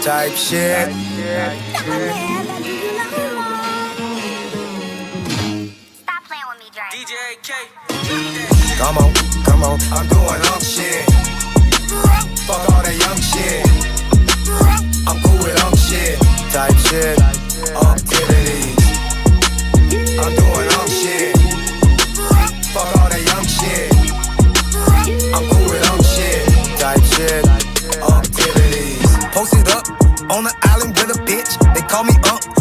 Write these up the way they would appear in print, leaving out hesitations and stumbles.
type shit. Stop playing with me, Drake. DJ K. Come on, I'm doing shit. Fuck all that young shit. I'm cool with shit. Type shit. Activities. I'm doing shit. Fuck all that young shit. I'm cool with shit. Type shit. Activities. Posted up on the island with a bitch. They call me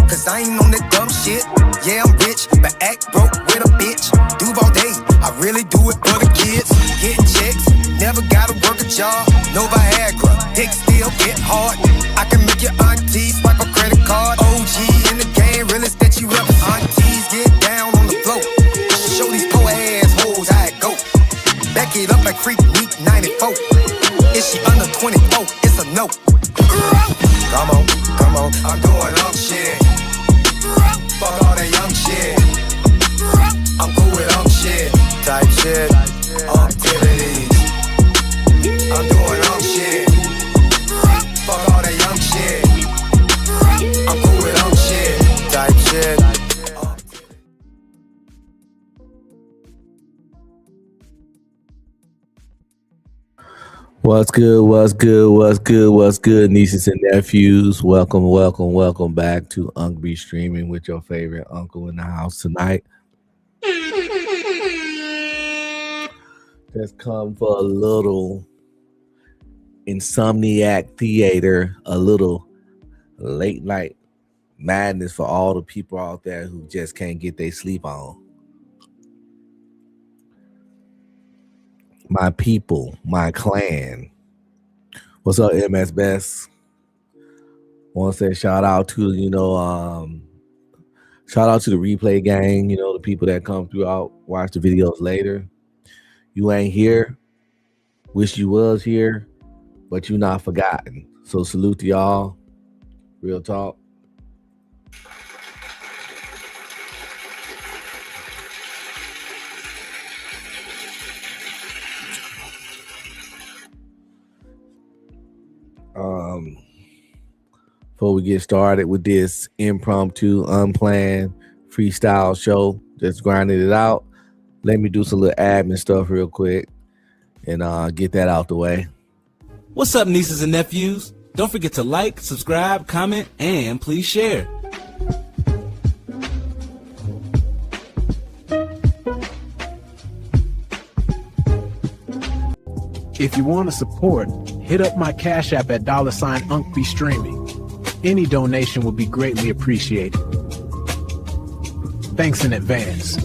cause I ain't on that dumb shit. Yeah, I'm rich, but act broke with a bitch. Duval day, I really do it for the kids. Getting checks, never gotta work a job. No Viagra, dick still get hard. I can make your auntie swipe a credit card. OG in the game, realest that you ever. Aunties get down on the floor. Show these poor ass hoes how it go. Back it up like Freak Week 94. Is she under 24? It's a no. Come on, I'm doing shit. Fuck all that young shit. I'm cool with shit. Type shit. Activities. I'm doing shit. Fuck all that young shit. I'm cool with shit. Type shit. What's good, nieces and nephews? Welcome back to Uncle Streaming with your favorite uncle in the house tonight. Just come for a little Insomniac theater, a little late night madness for all the people out there who just can't get their sleep on. My people, my clan. What's up, MS Best? Want to say shout out to the replay gang, the people that come throughout, watch the videos later. You ain't here. Wish you was here, but you not forgotten. So salute to y'all. Real talk. Before we get started with this impromptu, unplanned freestyle show, just grinding it out, let me do some little admin stuff real quick and get that out the way. What's up, nieces and nephews? Don't forget to like, subscribe, comment, and please share. If you want to support, hit up my Cash App at $UncBeStreaming. Any donation will be greatly appreciated. Thanks in advance.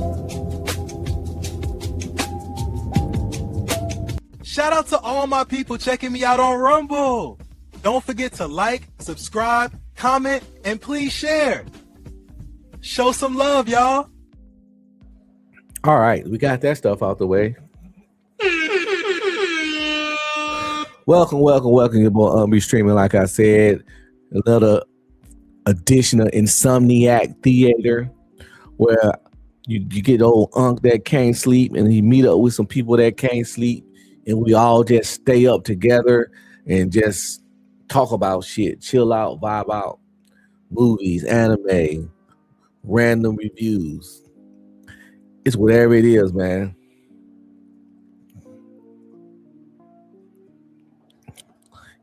Shout out to all my people checking me out on Rumble. Don't forget to like, subscribe, comment, and please share. Show some love, y'all. All right, we got that stuff out the way. Welcome, your boy Be Streaming. Like I said, another edition of Insomniac Theater, where you get old Unc that can't sleep, and he meet up with some people that can't sleep, and we all just stay up together and just talk about shit, chill out, vibe out, movies, anime, random reviews. It's whatever it is, man.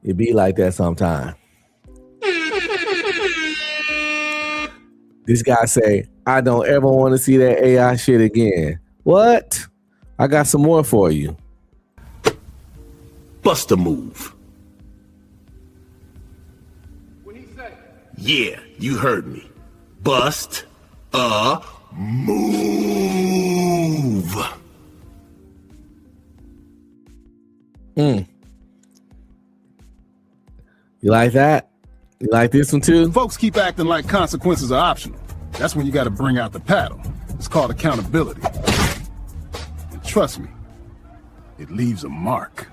It be like that sometime. This guy say, I don't ever want to see that AI shit again. What? I got some more for you. Bust a move. What he say? Yeah, you heard me. Bust a move. You like that? You like this one too? Folks keep acting like consequences are optional. That's when you got to bring out the paddle. It's called accountability. And trust me, it leaves a mark.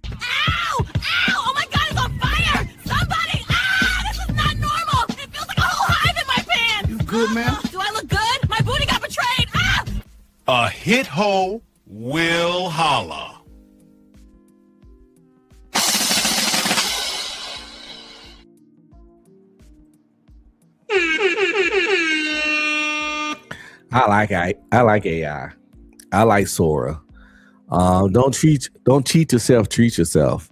Ow! Ow! Oh my God, it's on fire! Somebody! This is not normal! It feels like a whole hive in my pants! You good, man? Do I look good? My booty got betrayed! A hit hoe will holla. I like AI. I like Sora. Don't cheat yourself. Treat yourself.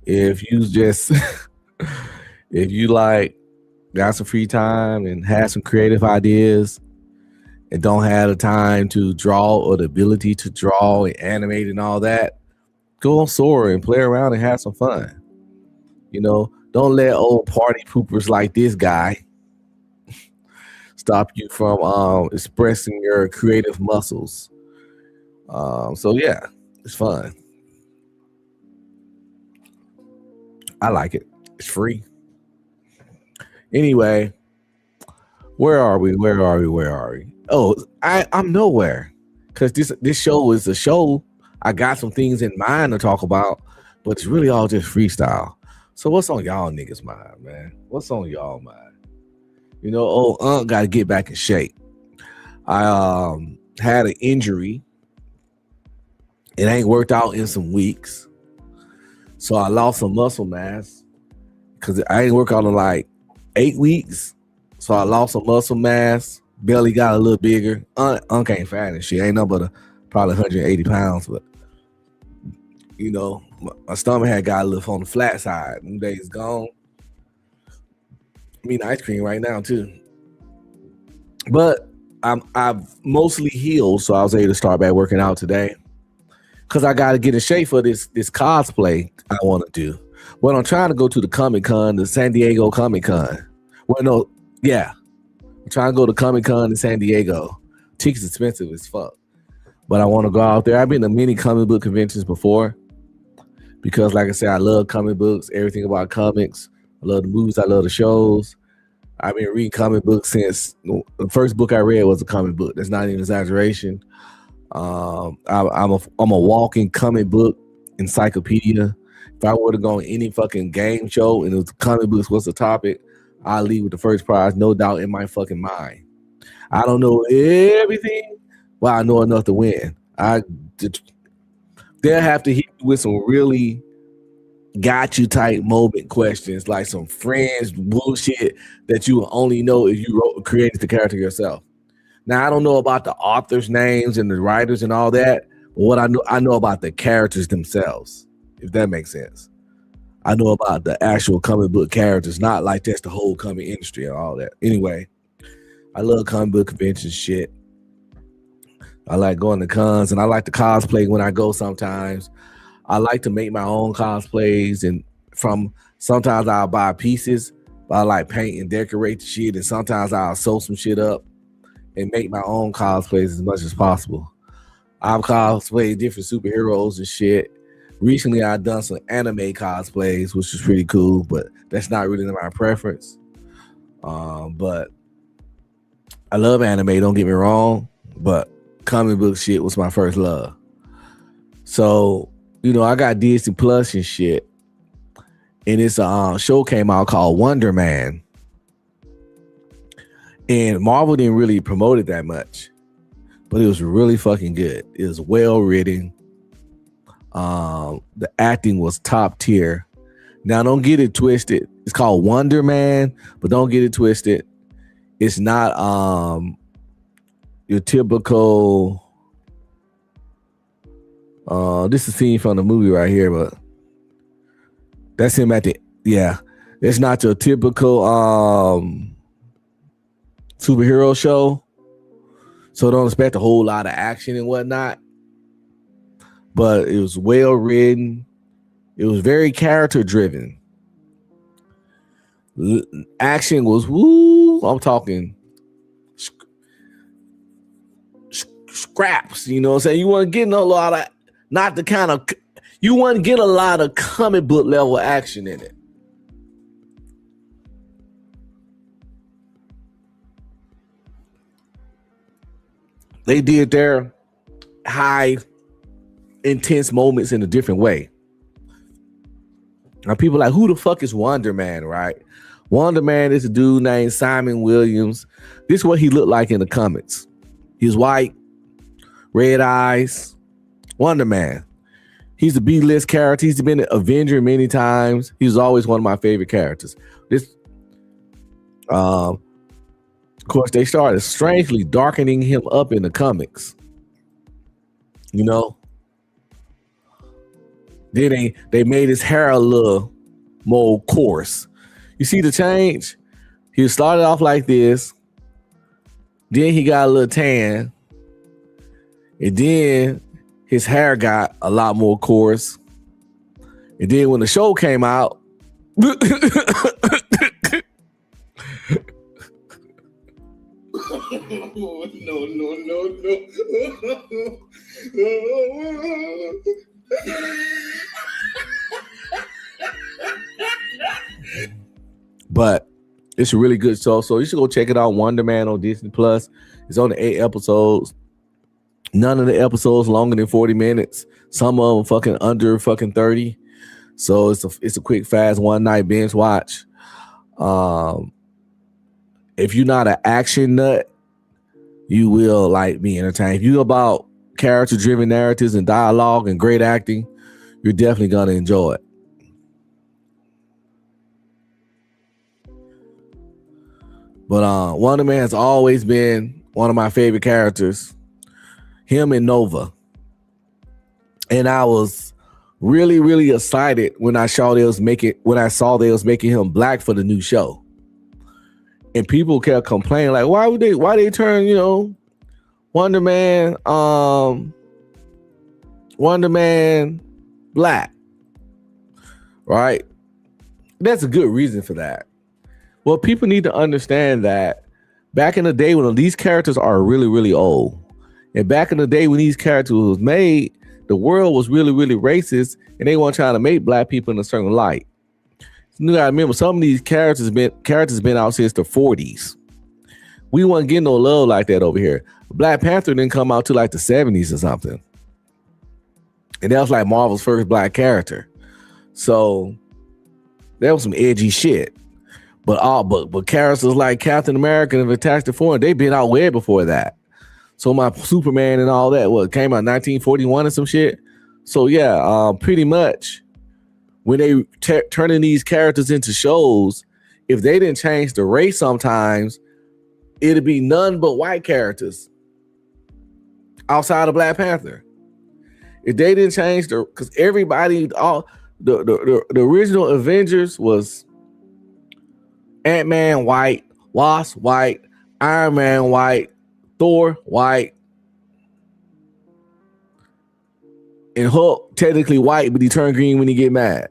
If you just if you like got some free time and have some creative ideas and don't have the time to draw or the ability to draw and animate and all that, go on Sora and play around and have some fun. You know, don't let old party poopers like this guy stop you from expressing your creative muscles. So yeah, it's fun. I like it. It's free. Anyway, where are we? Oh, I'm nowhere. Because this show is a show. I got some things in mind to talk about, but it's really all just freestyle. So what's on y'all niggas' mind, man? What's on y'all mind? You know, old got to get back in shape. I had an injury. It ain't worked out in some weeks. So I lost some muscle mass because I ain't worked out in like 8 weeks. So I lost some muscle mass. Belly got a little bigger. Unc ain't fat and shit. Ain't nothing but probably 180 pounds. But, you know, my stomach had got a little on the flat side. Them days gone. I'm eating ice cream right now, too. But I've mostly healed, so I was able to start back working out today. Because I got to get in shape for this cosplay I want to do. But I'm trying to go to the Comic-Con, the San Diego Comic-Con. Well, no, yeah. I'm trying to go to Comic-Con in San Diego. Tickets expensive as fuck. But I want to go out there. I've been to many comic book conventions before. Because, like I said, I love comic books, everything about comics. I love the movies. I love the shows. I've been reading comic books since the first book I read was a comic book. That's not even an exaggeration. I'm a walking comic book encyclopedia. If I were to go on any fucking game show and it was comic books, what's the topic? I'll leave with the first prize, no doubt in my fucking mind. I don't know everything, but I know enough to win. They'll have to hit you with some really got you type moment questions, like some Friends bullshit that you only know if you created the character yourself. Now, I don't know about the authors' names and the writers and all that, but what I know about the characters themselves, if that makes sense. I know about the actual comic book characters, not like just the whole comic industry and all that. Anyway, I love comic book convention shit. I like going to cons, and I like to cosplay when I go sometimes. I like to make my own cosplays, and sometimes I'll buy pieces, but I like paint and decorate the shit, and sometimes I'll sew some shit up and make my own cosplays as much as possible. I've cosplayed different superheroes and shit. Recently, I've done some anime cosplays, which is pretty cool, but that's not really my preference. But I love anime, don't get me wrong, but comic book shit was my first love. So, you know, I got Disney Plus and shit, and this show came out called Wonder Man. And Marvel didn't really promote it that much, but it was really fucking good. It was well written. The acting was top tier. Now, don't get it twisted. It's called Wonder Man, but don't get it twisted. It's not your typical. This is a scene from the movie right here, but that's him at the. Yeah, it's not your typical superhero show, so don't expect a whole lot of action and whatnot. But it was well written. It was very character driven. Action was woo. I'm talking scraps. You know what I'm saying? You weren't getting a lot of, not the kind of, you weren't getting a lot of comic book level action in it. They did their high intense moments in a different way. Now people are like, who the fuck is Wonder Man, right? Wonder Man is a dude named Simon Williams. This is what he looked like in the comics. He's white, red eyes, Wonder Man. He's a B-list character. He's been an Avenger many times. He's always one of my favorite characters. Of course, they started strangely darkening him up in the comics. You know, then they made his hair a little more coarse. You see the change? He started off like this, then he got a little tan, and then his hair got a lot more coarse. And then when the show came out, No. but it's a really good show. So you should go check it out. Wonder Man on Disney Plus. It's only 8 episodes. None of the episodes longer than 40 minutes. Some of them fucking under fucking 30. So it's a quick, fast one night binge watch. If you're not an action nut, you will like be entertained. If you're about character driven narratives and dialogue and great acting, you're definitely gonna enjoy it. But Wonder Man has always been one of my favorite characters. Him and Nova. And I was really, really excited when I saw they was making him black for the new show. And people kept complaining, like, why they turn, Wonder Man black? Right? That's a good reason for that. Well, people need to understand that back in the day when these characters are really, really old, and back in the day when these characters was made, the world was really, really racist, and they weren't trying to make black people in a certain light. You gotta remember, some of these characters been out since the 40s. We wasn't getting no love like that over here. Black Panther didn't come out till like the 70s or something, and that was like Marvel's first black character. So that was some edgy shit. But characters like Captain America and Fantastic Four, they've been out way before that. So my Superman and all that, came out 1941 and some shit. So yeah, pretty much when they turning these characters into shows, if they didn't change the race sometimes, it'd be none but white characters outside of Black Panther. If they didn't change because everybody, all the original Avengers was Ant-Man white, Wasp white, Iron Man white, Thor white, and Hulk technically white, but he turned green when he get mad.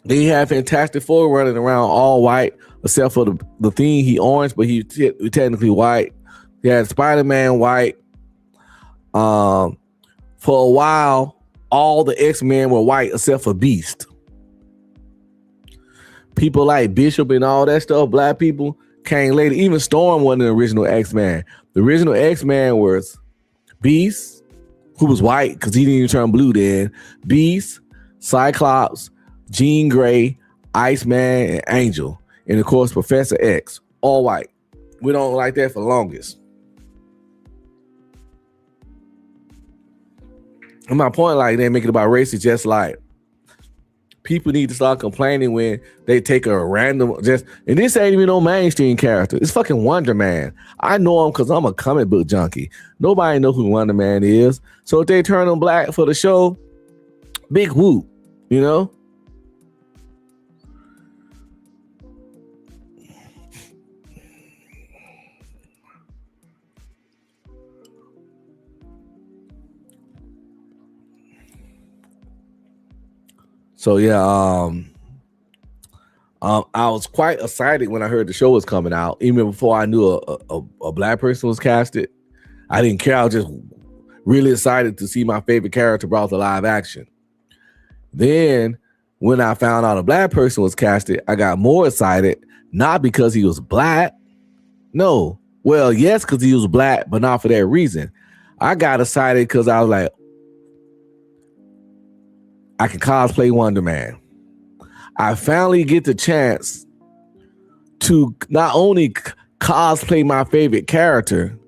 Then you have Fantastic Four running around all white, except for the thing, he orange, but he technically white. He had Spider-Man white. For a while, all the X-Men were white except for Beast. People like Bishop and all that stuff, black people, came later. Even Storm wasn't the original X-Man. The original X-Man was Beast, who was white because he didn't even turn blue then. Beast, Cyclops, Jean Grey, Iceman, and Angel. And of course, Professor X, all white. We don't like that for the longest. And my point, like, they make it about race is just like people need to start complaining when they take a random and this ain't even no mainstream character. It's fucking Wonder Man. I know him because I'm a comic book junkie. Nobody know who Wonder Man is. So if they turn him black for the show, big whoop, So yeah, I was quite excited when I heard the show was coming out. Even before I knew a black person was casted, I didn't care. I was just really excited to see my favorite character brought to live action. Then when I found out a black person was casted, I got more excited, not because he was black. No, well, yes, because he was black, but not for that reason. I got excited because I was like, I can cosplay Wonder Man. I finally get the chance to not only cosplay my favorite character,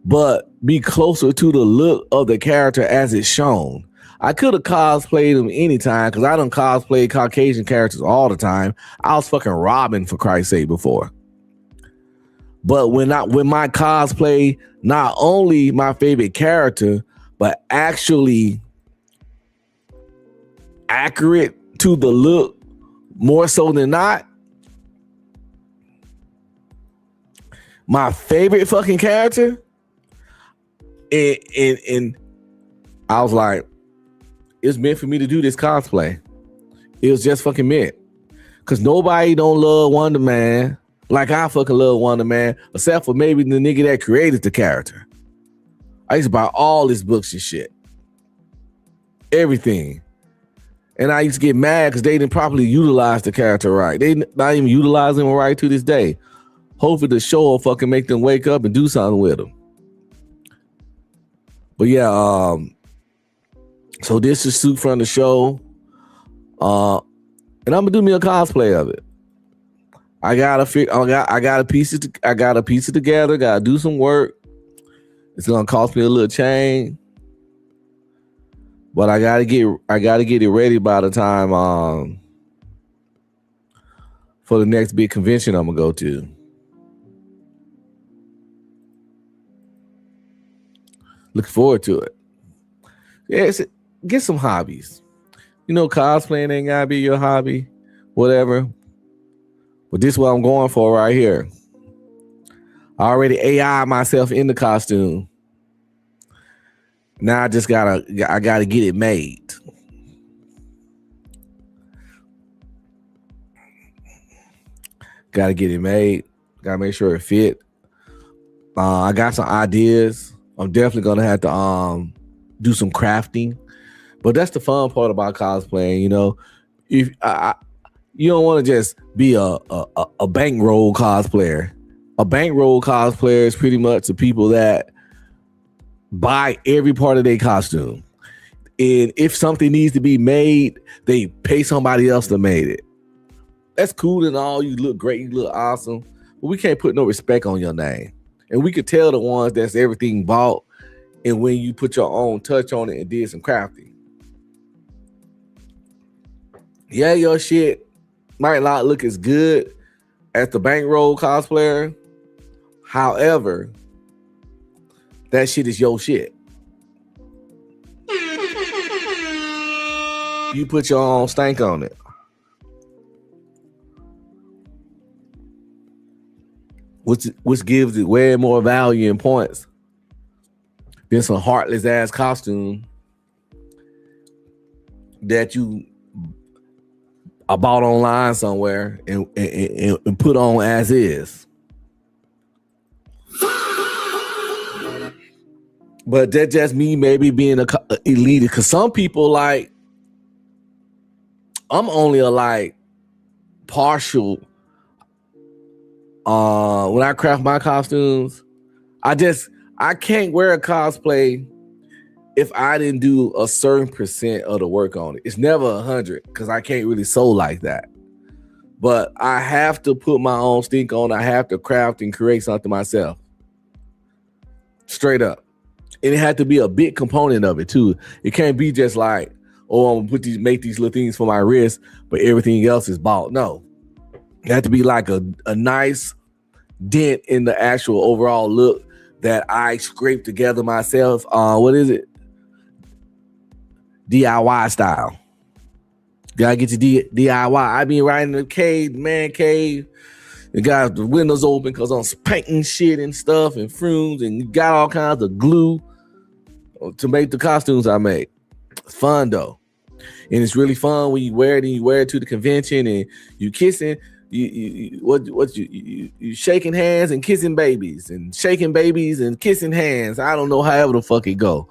but be closer to the look of the character as it's shown. I could have cosplayed them anytime because I done cosplayed Caucasian characters all the time. I was fucking Robin for Christ's sake before. But when my cosplay, not only my favorite character, but actually accurate to the look more so than not, my favorite fucking character, and I was like, it's meant for me to do this cosplay. It was just fucking meant. Cause nobody don't love Wonder Man like I fucking love Wonder Man, except for maybe the nigga that created the character. I used to buy all his books and shit. Everything. And I used to get mad because they didn't properly utilize the character right. They not even utilizing him right to this day. Hopefully the show will fucking make them wake up and do something with them. But yeah, so this is suit from the show. And I'm gonna do me a cosplay of it. I gotta piece it together, gotta do some work. It's gonna cost me a little change. But I gotta get it ready by the time for the next big convention I'm gonna go to. Looking forward to it. Yeah, get some hobbies. You know, cosplaying ain't gotta be your hobby, whatever. But this is what I'm going for right here. I already AI myself in the costume. Now I just gotta get it made. Gotta get it made. Gotta make sure it fit. I got some ideas. I'm definitely gonna have to do some crafting. But that's the fun part about cosplaying, you know. If you don't want to just be a bankroll cosplayer. A bankroll cosplayer is pretty much the people that buy every part of their costume. And if something needs to be made, they pay somebody else to make it. That's cool and all. You look great, you look awesome. But we can't put no respect on your name. And we could tell the ones that's everything bought and when you put your own touch on it and did some crafting. Yeah, your shit might not look as good as the bankroll cosplayer. However, that shit is your shit. You put your own stank on it. Which gives it way more value and points than some heartless ass costume that you I bought online somewhere and put on as is. But that's just me maybe being a elite, because some people like, I'm only a like partial. When I craft my costumes, I can't wear a cosplay if I didn't do a certain percent of the work on it. It's never 100 because I can't really sew like that. But I have to put my own stink on. I have to craft and create something myself. Straight up. And it had to be a big component of it too. It can't be just like, oh, I'm gonna make these little things for my wrist, but everything else is bought. No. It had to be like a nice dent in the actual overall look that I scraped together myself. What is it? DIY style. Gotta get your DIY. I be right in the cave, man cave, and got the windows open because I'm painting shit and stuff and fumes and got all kinds of glue to make the costumes I make. It's fun though. And it's really fun when you wear it and you wear it to the convention and you kissing. You shaking hands and kissing babies and shaking babies and kissing hands. I don't know however the fuck it go.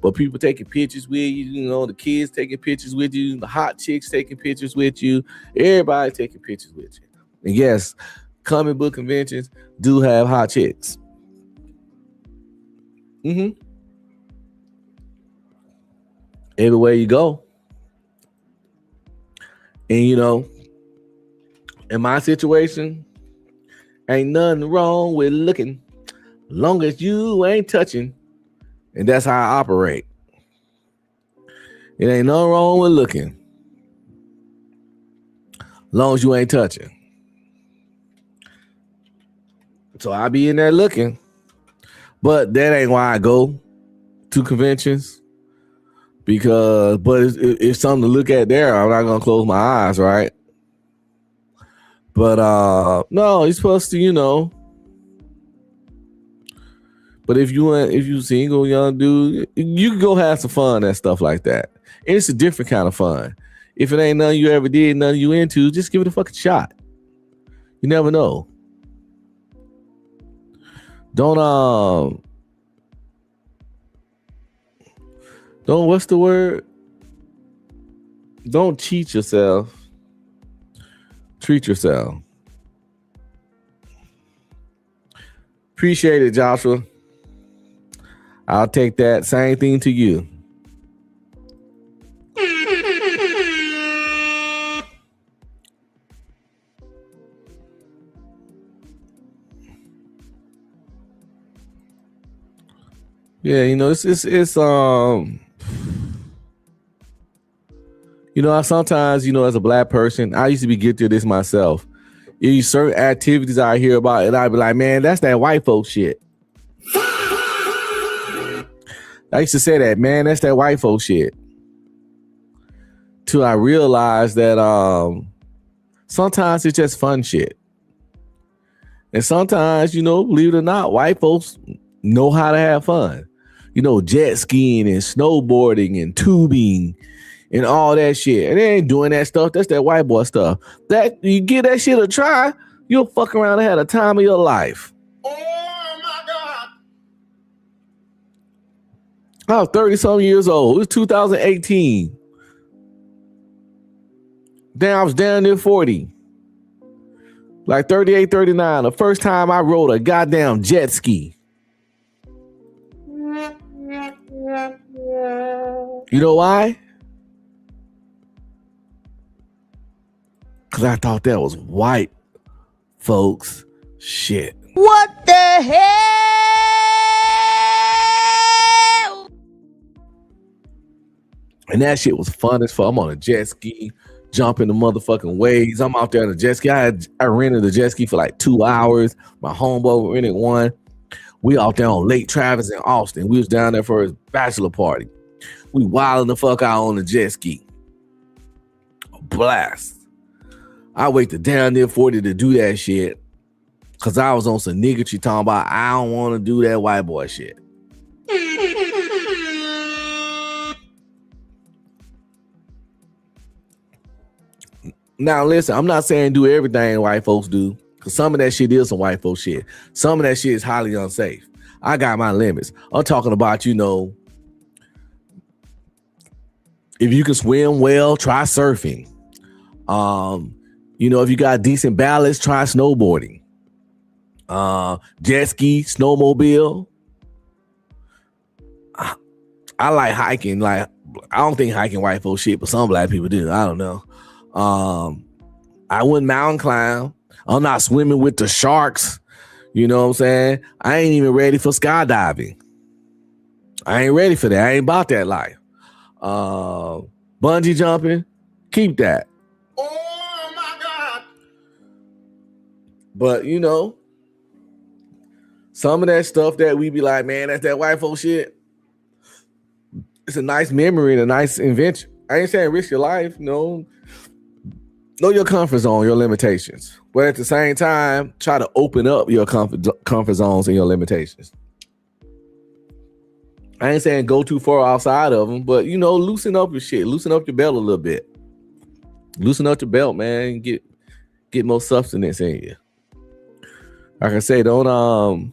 But people taking pictures with you, you know, the kids taking pictures with you, the hot chicks taking pictures with you, everybody taking pictures with you. And yes, comic book conventions do have hot chicks. Everywhere you go. And you know, in my situation, ain't nothing wrong with looking, long as you ain't touching. And that's how I operate. It ain't nothing wrong with looking. Long as you ain't touching. So I be in there looking. But that ain't why I go to conventions. Because, but it's something to look at there. I'm not going to close my eyes, right? But no, you're supposed to, you know. But if you single, young dude, you can go have some fun and stuff like that. And it's a different kind of fun. If it ain't nothing you ever did, nothing you into, just give it a fucking shot. You never know. Don't what's the word? Don't cheat yourself. Treat yourself. Appreciate it, Joshua. I'll take that. Same thing to you. Yeah, you know, it's you know, sometimes, you know, as a black person, I used to be guilty of this myself. There's certain activities I hear about, and I'd be like, man, that's that white folks shit. I used to say that, man, that's that white folks shit. Till I realized that sometimes it's just fun shit. And sometimes, you know, believe it or not, white folks know how to have fun. You know, jet skiing and snowboarding and tubing and all that shit. And they ain't doing that stuff. That's that white boy stuff. That you give that shit a try, you'll fuck around and have the time of your life. Oh my God. I was 30-something years old. It was 2018. Damn, I was down near 40. Like 38, 39. The first time I rode a goddamn jet ski. You know why? Because I thought that was white folks shit. What the hell? And that shit was fun as fuck. I'm on a jet ski, jumping the motherfucking waves. I'm out there on a jet ski. I rented a jet ski for like 2 hours. My homeboy rented one. We out there on Lake Travis in Austin. We was down there for his bachelor party. We wilding the fuck out on the jet ski. A blast. I waited down near 40 to do that shit. Cause I was on some niggatry talking about I don't want to do that white boy shit. Now listen, I'm not saying do everything white folks do. Cause some of that shit is some white folks shit. Some of that shit is highly unsafe. I got my limits. I'm talking about, you know, if you can swim well, try surfing. You know, if you got decent balance, try snowboarding. Jet ski, snowmobile. I like hiking. Like, I don't think hiking white folks shit, but some black people do. I don't know. I wouldn't mountain climb. I'm not swimming with the sharks. You know what I'm saying? I ain't even ready for skydiving. I ain't ready for that. I ain't about that life. Bungee jumping, keep that. Oh my God. But you know, some of that stuff that we be like, man, that's that white folk shit. It's a nice memory and a nice invention. I ain't saying risk your life, no. Know your comfort zone, your limitations. But at the same time, try to open up your comfort zones and your limitations. I ain't saying go too far outside of them, but, you know, loosen up your shit. Loosen up your belt a little bit. Loosen up your belt, man. Get more substance in you. Like I say, don't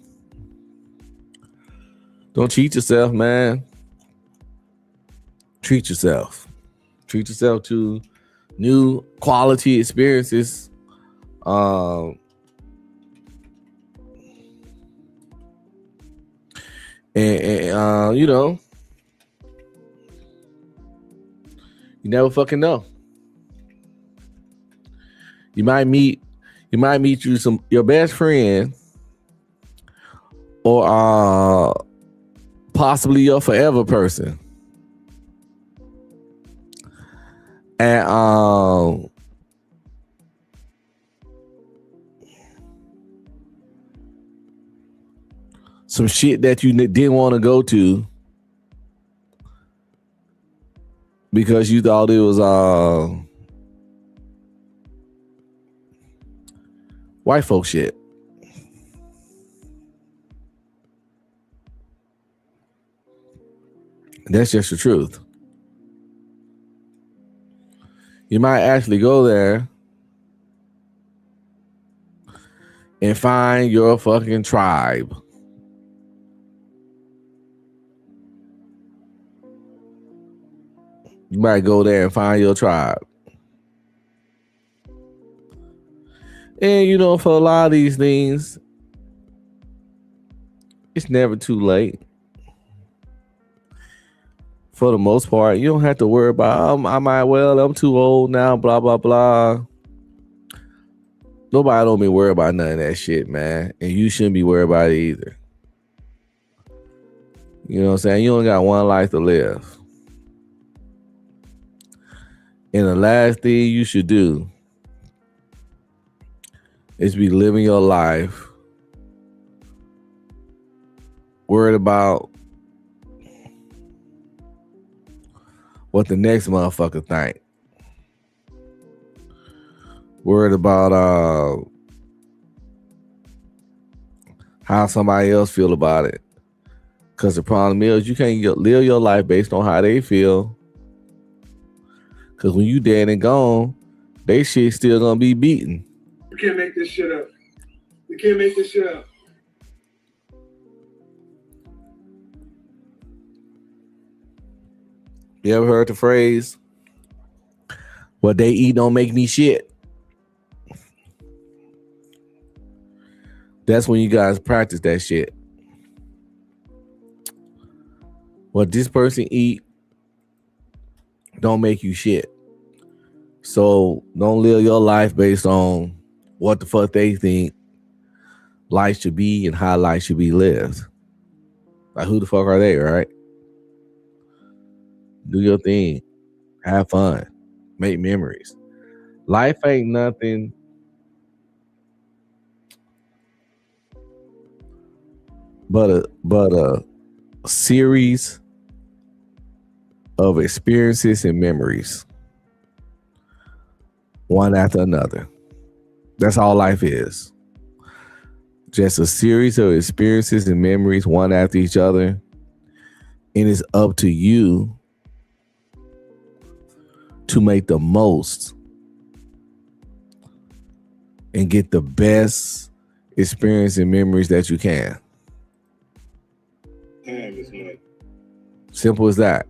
cheat yourself, man. Treat yourself. Treat yourself to new quality experiences. And you know, you never fucking know. You might meet your best friend or possibly your forever person. And some shit that you didn't want to go to because you thought it was white folk shit. That's just the truth. You might actually go there and find your fucking tribe. You might go there and find your tribe. And you know, for a lot of these things, it's never too late. For the most part, you don't have to worry about, I'm too old now, blah, blah, blah. Nobody don't be worried about none of that shit, man. And you shouldn't be worried about it either. You know what I'm saying? You only got one life to live. And the last thing you should do is be living your life worried about what the next motherfucker think. Worried about how somebody else feel about it. Because the problem is you can't live your life based on how they feel. Because when you dead and gone, they shit still gonna be beaten. You can't make this shit up. You can't make this shit up. You ever heard the phrase, what they eat don't make me shit? That's when you guys practice that shit. What this person eat don't make you shit. So don't live your life based on what the fuck they think life should be and how life should be lived. Like, who the fuck are they, right? Do your thing. Have fun. Make memories. Life ain't nothing but a series of experiences and memories, one after another. That's all life is. Just a series of experiences and memories, one after each other. And it's up to you to make the most and get the best experience and memories that you can. Simple as that.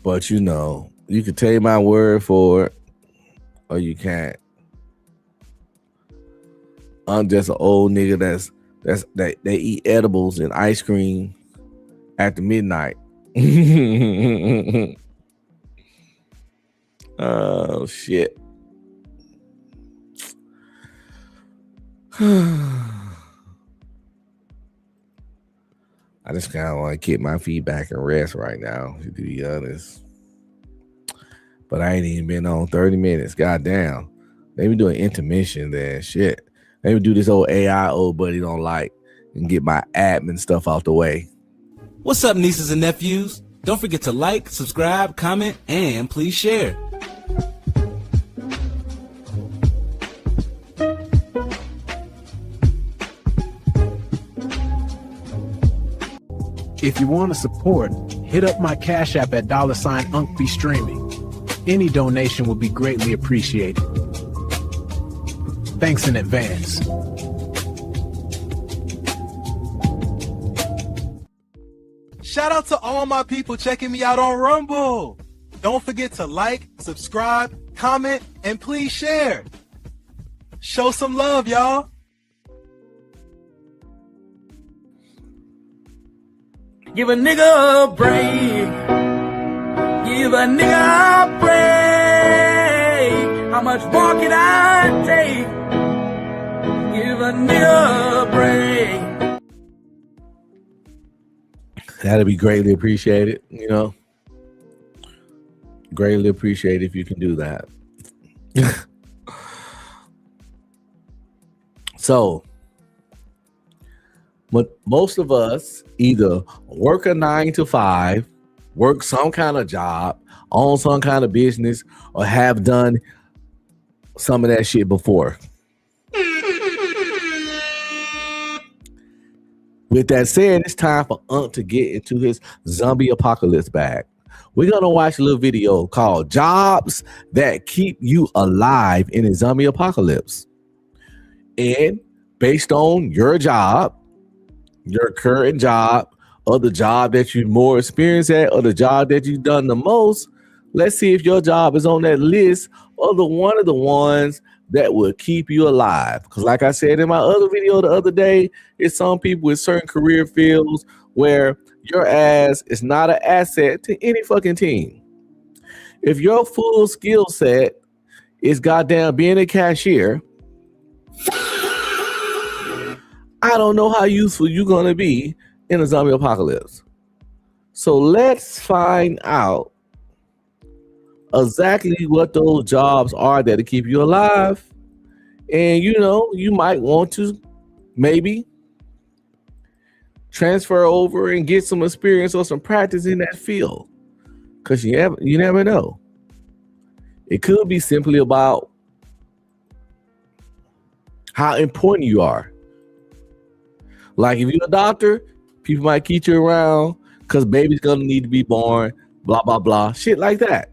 But you know, you can take my word for it, or you can't. I'm just an old nigga that they eat edibles and ice cream after midnight. Oh shit. I just kind of want to kick my feet back and rest right now, to be honest. But I ain't even been on 30 minutes. Goddamn. They be doing intermission then. Shit. They would do this old AI old buddy don't like and get my admin stuff out the way. What's up, nieces and nephews? Don't forget to like, subscribe, comment, and please share. If you want to support, hit up my Cash App at $UncBeStreaming. Any donation will be greatly appreciated. Thanks in advance. Shout out to all my people checking me out on Rumble. Don't forget to like, subscribe, comment, and please share. Show some love, y'all. Give a nigga a break. Give a nigga a break. How much more can I take? Give a nigga a break. That'd be greatly appreciated, you know. Greatly appreciated if you can do that. So, but most of us either work a 9 to 5, work some kind of job, own some kind of business, or have done some of that shit before. With that said, it's time for Unc to get into his zombie apocalypse bag. We're going to watch a little video called Jobs That Keep You Alive in a Zombie Apocalypse. And based on your job, your current job, or the job that you're more experienced at, or the job that you've done the most, let's see if your job is on that list or the one of the ones that will keep you alive. Because like I said in my other video the other day, it's some people with certain career fields where your ass is not an asset to any fucking team. If your full skill set is goddamn being a cashier, I don't know how useful you're going to be in a zombie apocalypse. So let's find out exactly what those jobs are that keep you alive. And, you know, you might want to maybe transfer over and get some experience or some practice in that field. Because you never know. It could be simply about how important you are. Like if you're a doctor, people might keep you around because baby's gonna need to be born, blah, blah, blah, shit like that.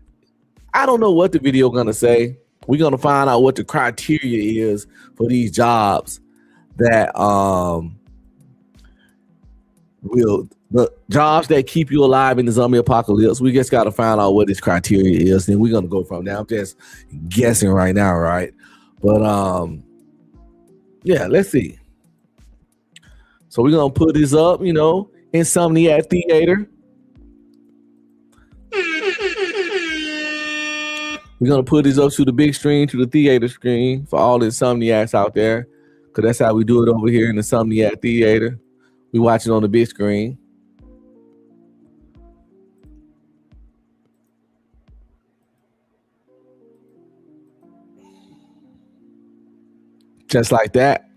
I don't know what the video gonna say. We're gonna find out what the criteria is for these jobs that the jobs that keep you alive in the zombie apocalypse. We just gotta find out what this criteria is, and we're gonna go from there. I'm just guessing right now, right? But yeah, let's see. So we're going to put this up, you know, Insomniac Theater. We're going to put this up to the big screen, to the theater screen for all the Insomniacs out there. Because that's how we do it over here in the Insomniac Theater. We watch it on the big screen. Just like that.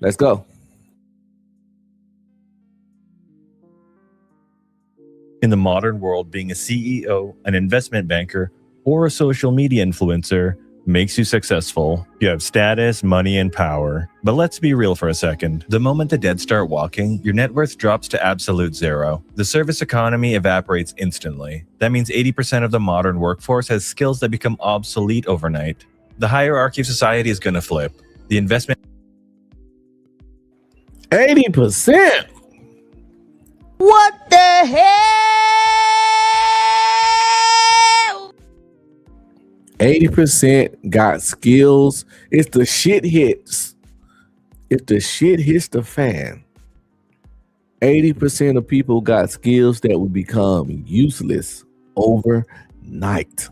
Let's go. In the modern world, being a CEO, an investment banker, or a social media influencer makes you successful. You have status, money, and power. But let's be real for a second. The moment the dead start walking, your net worth drops to absolute zero. The service economy evaporates instantly. That means 80% of the modern workforce has skills that become obsolete overnight. The hierarchy of society is going to flip. The investment 80%. What the hell? 80% got skills. If the shit hits, if the shit hits the fan, 80% of people got skills that will become useless overnight.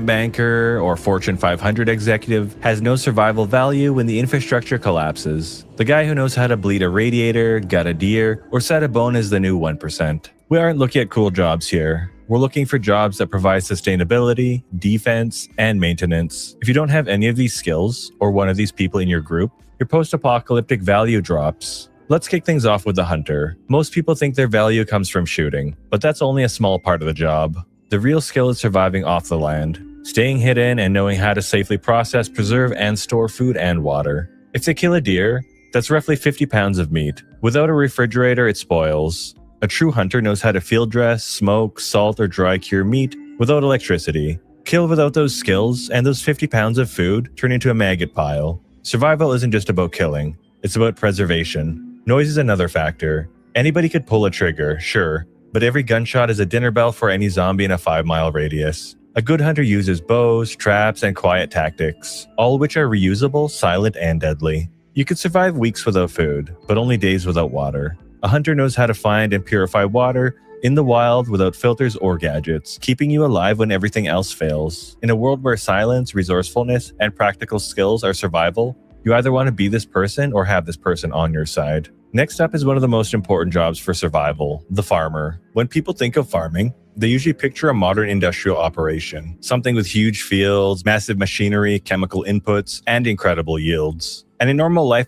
banker or Fortune 500 executive has no survival value when the infrastructure collapses. The guy who knows how to bleed a radiator, gut a deer, or set a bone is the new 1%. We aren't looking at cool jobs here. We're looking for jobs that provide sustainability, defense, and maintenance. If you don't have any of these skills, or one of these people in your group, your post-apocalyptic value drops. Let's kick things off with the hunter. Most people think their value comes from shooting, but that's only a small part of the job. The real skill is surviving off the land, staying hidden and knowing how to safely process, preserve, and store food and water. If they kill a deer, that's roughly 50 pounds of meat. Without a refrigerator, it spoils. A true hunter knows how to field dress, smoke, salt, or dry cure meat without electricity. Kill without those skills, and those 50 pounds of food turn into a maggot pile. Survival isn't just about killing, it's about preservation. Noise is another factor. Anybody could pull a trigger, sure, but every gunshot is a dinner bell for any zombie in a 5-mile radius. A good hunter uses bows, traps, and quiet tactics, all which are reusable, silent, and deadly. You could survive weeks without food, but only days without water. A hunter knows how to find and purify water, in the wild without filters or gadgets, keeping you alive when everything else fails. In a world where silence, resourcefulness, and practical skills are survival, you either want to be this person or have this person on your side. Next up is one of the most important jobs for survival, the farmer. When people think of farming, they usually picture a modern industrial operation, something with huge fields, massive machinery, chemical inputs, and incredible yields. And in normal life,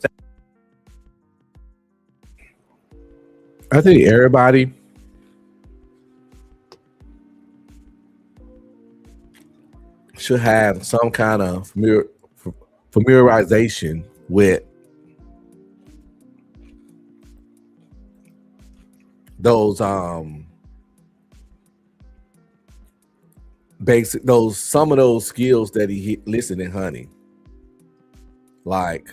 I think everybody should have some kind of familiarization with those basic some of those skills that he listed in Honey. Like,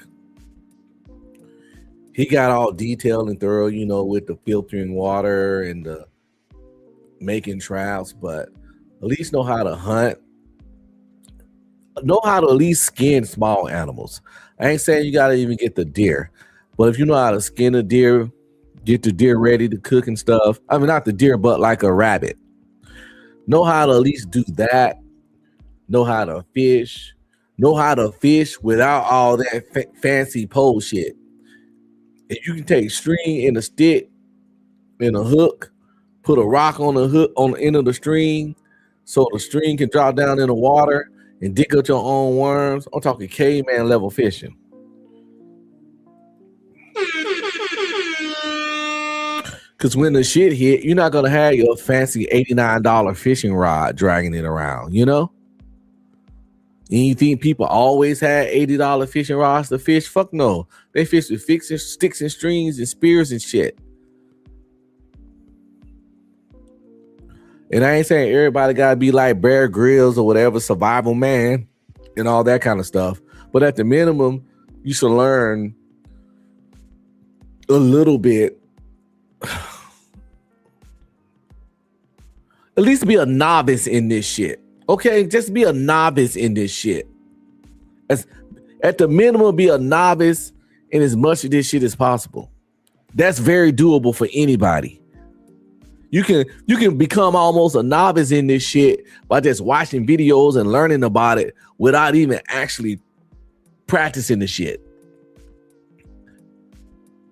he got all detailed and thorough, with the filtering water and the making traps, but at least know how to hunt, know how to at least skin small animals. I ain't saying you got to even get the deer, but if you know how to skin a deer, get the deer ready to cook and stuff. I mean, not the deer, but like a rabbit. Know how to at least do that. Know how to fish. Know how to fish without all that fancy pole shit. If you can take string and a stick and a hook, put a rock on the hook on the end of the string so the string can drop down in the water and dig up your own worms. I'm talking caveman level fishing. Because when the shit hit, you're not going to have your fancy $89 fishing rod dragging it around, And you think people always had $80 fishing rods to fish? Fuck no. They fish with sticks and strings and spears and shit. And I ain't saying everybody got to be like Bear Grylls or whatever, survival man and all that kind of stuff. But at the minimum, you should learn a little bit. At least be a novice in this shit. Okay, just be a novice in this shit. At the minimum, be a novice in as much of this shit as possible. That's very doable for anybody. You can become almost a novice in this shit by just watching videos and learning about it without even actually practicing the shit.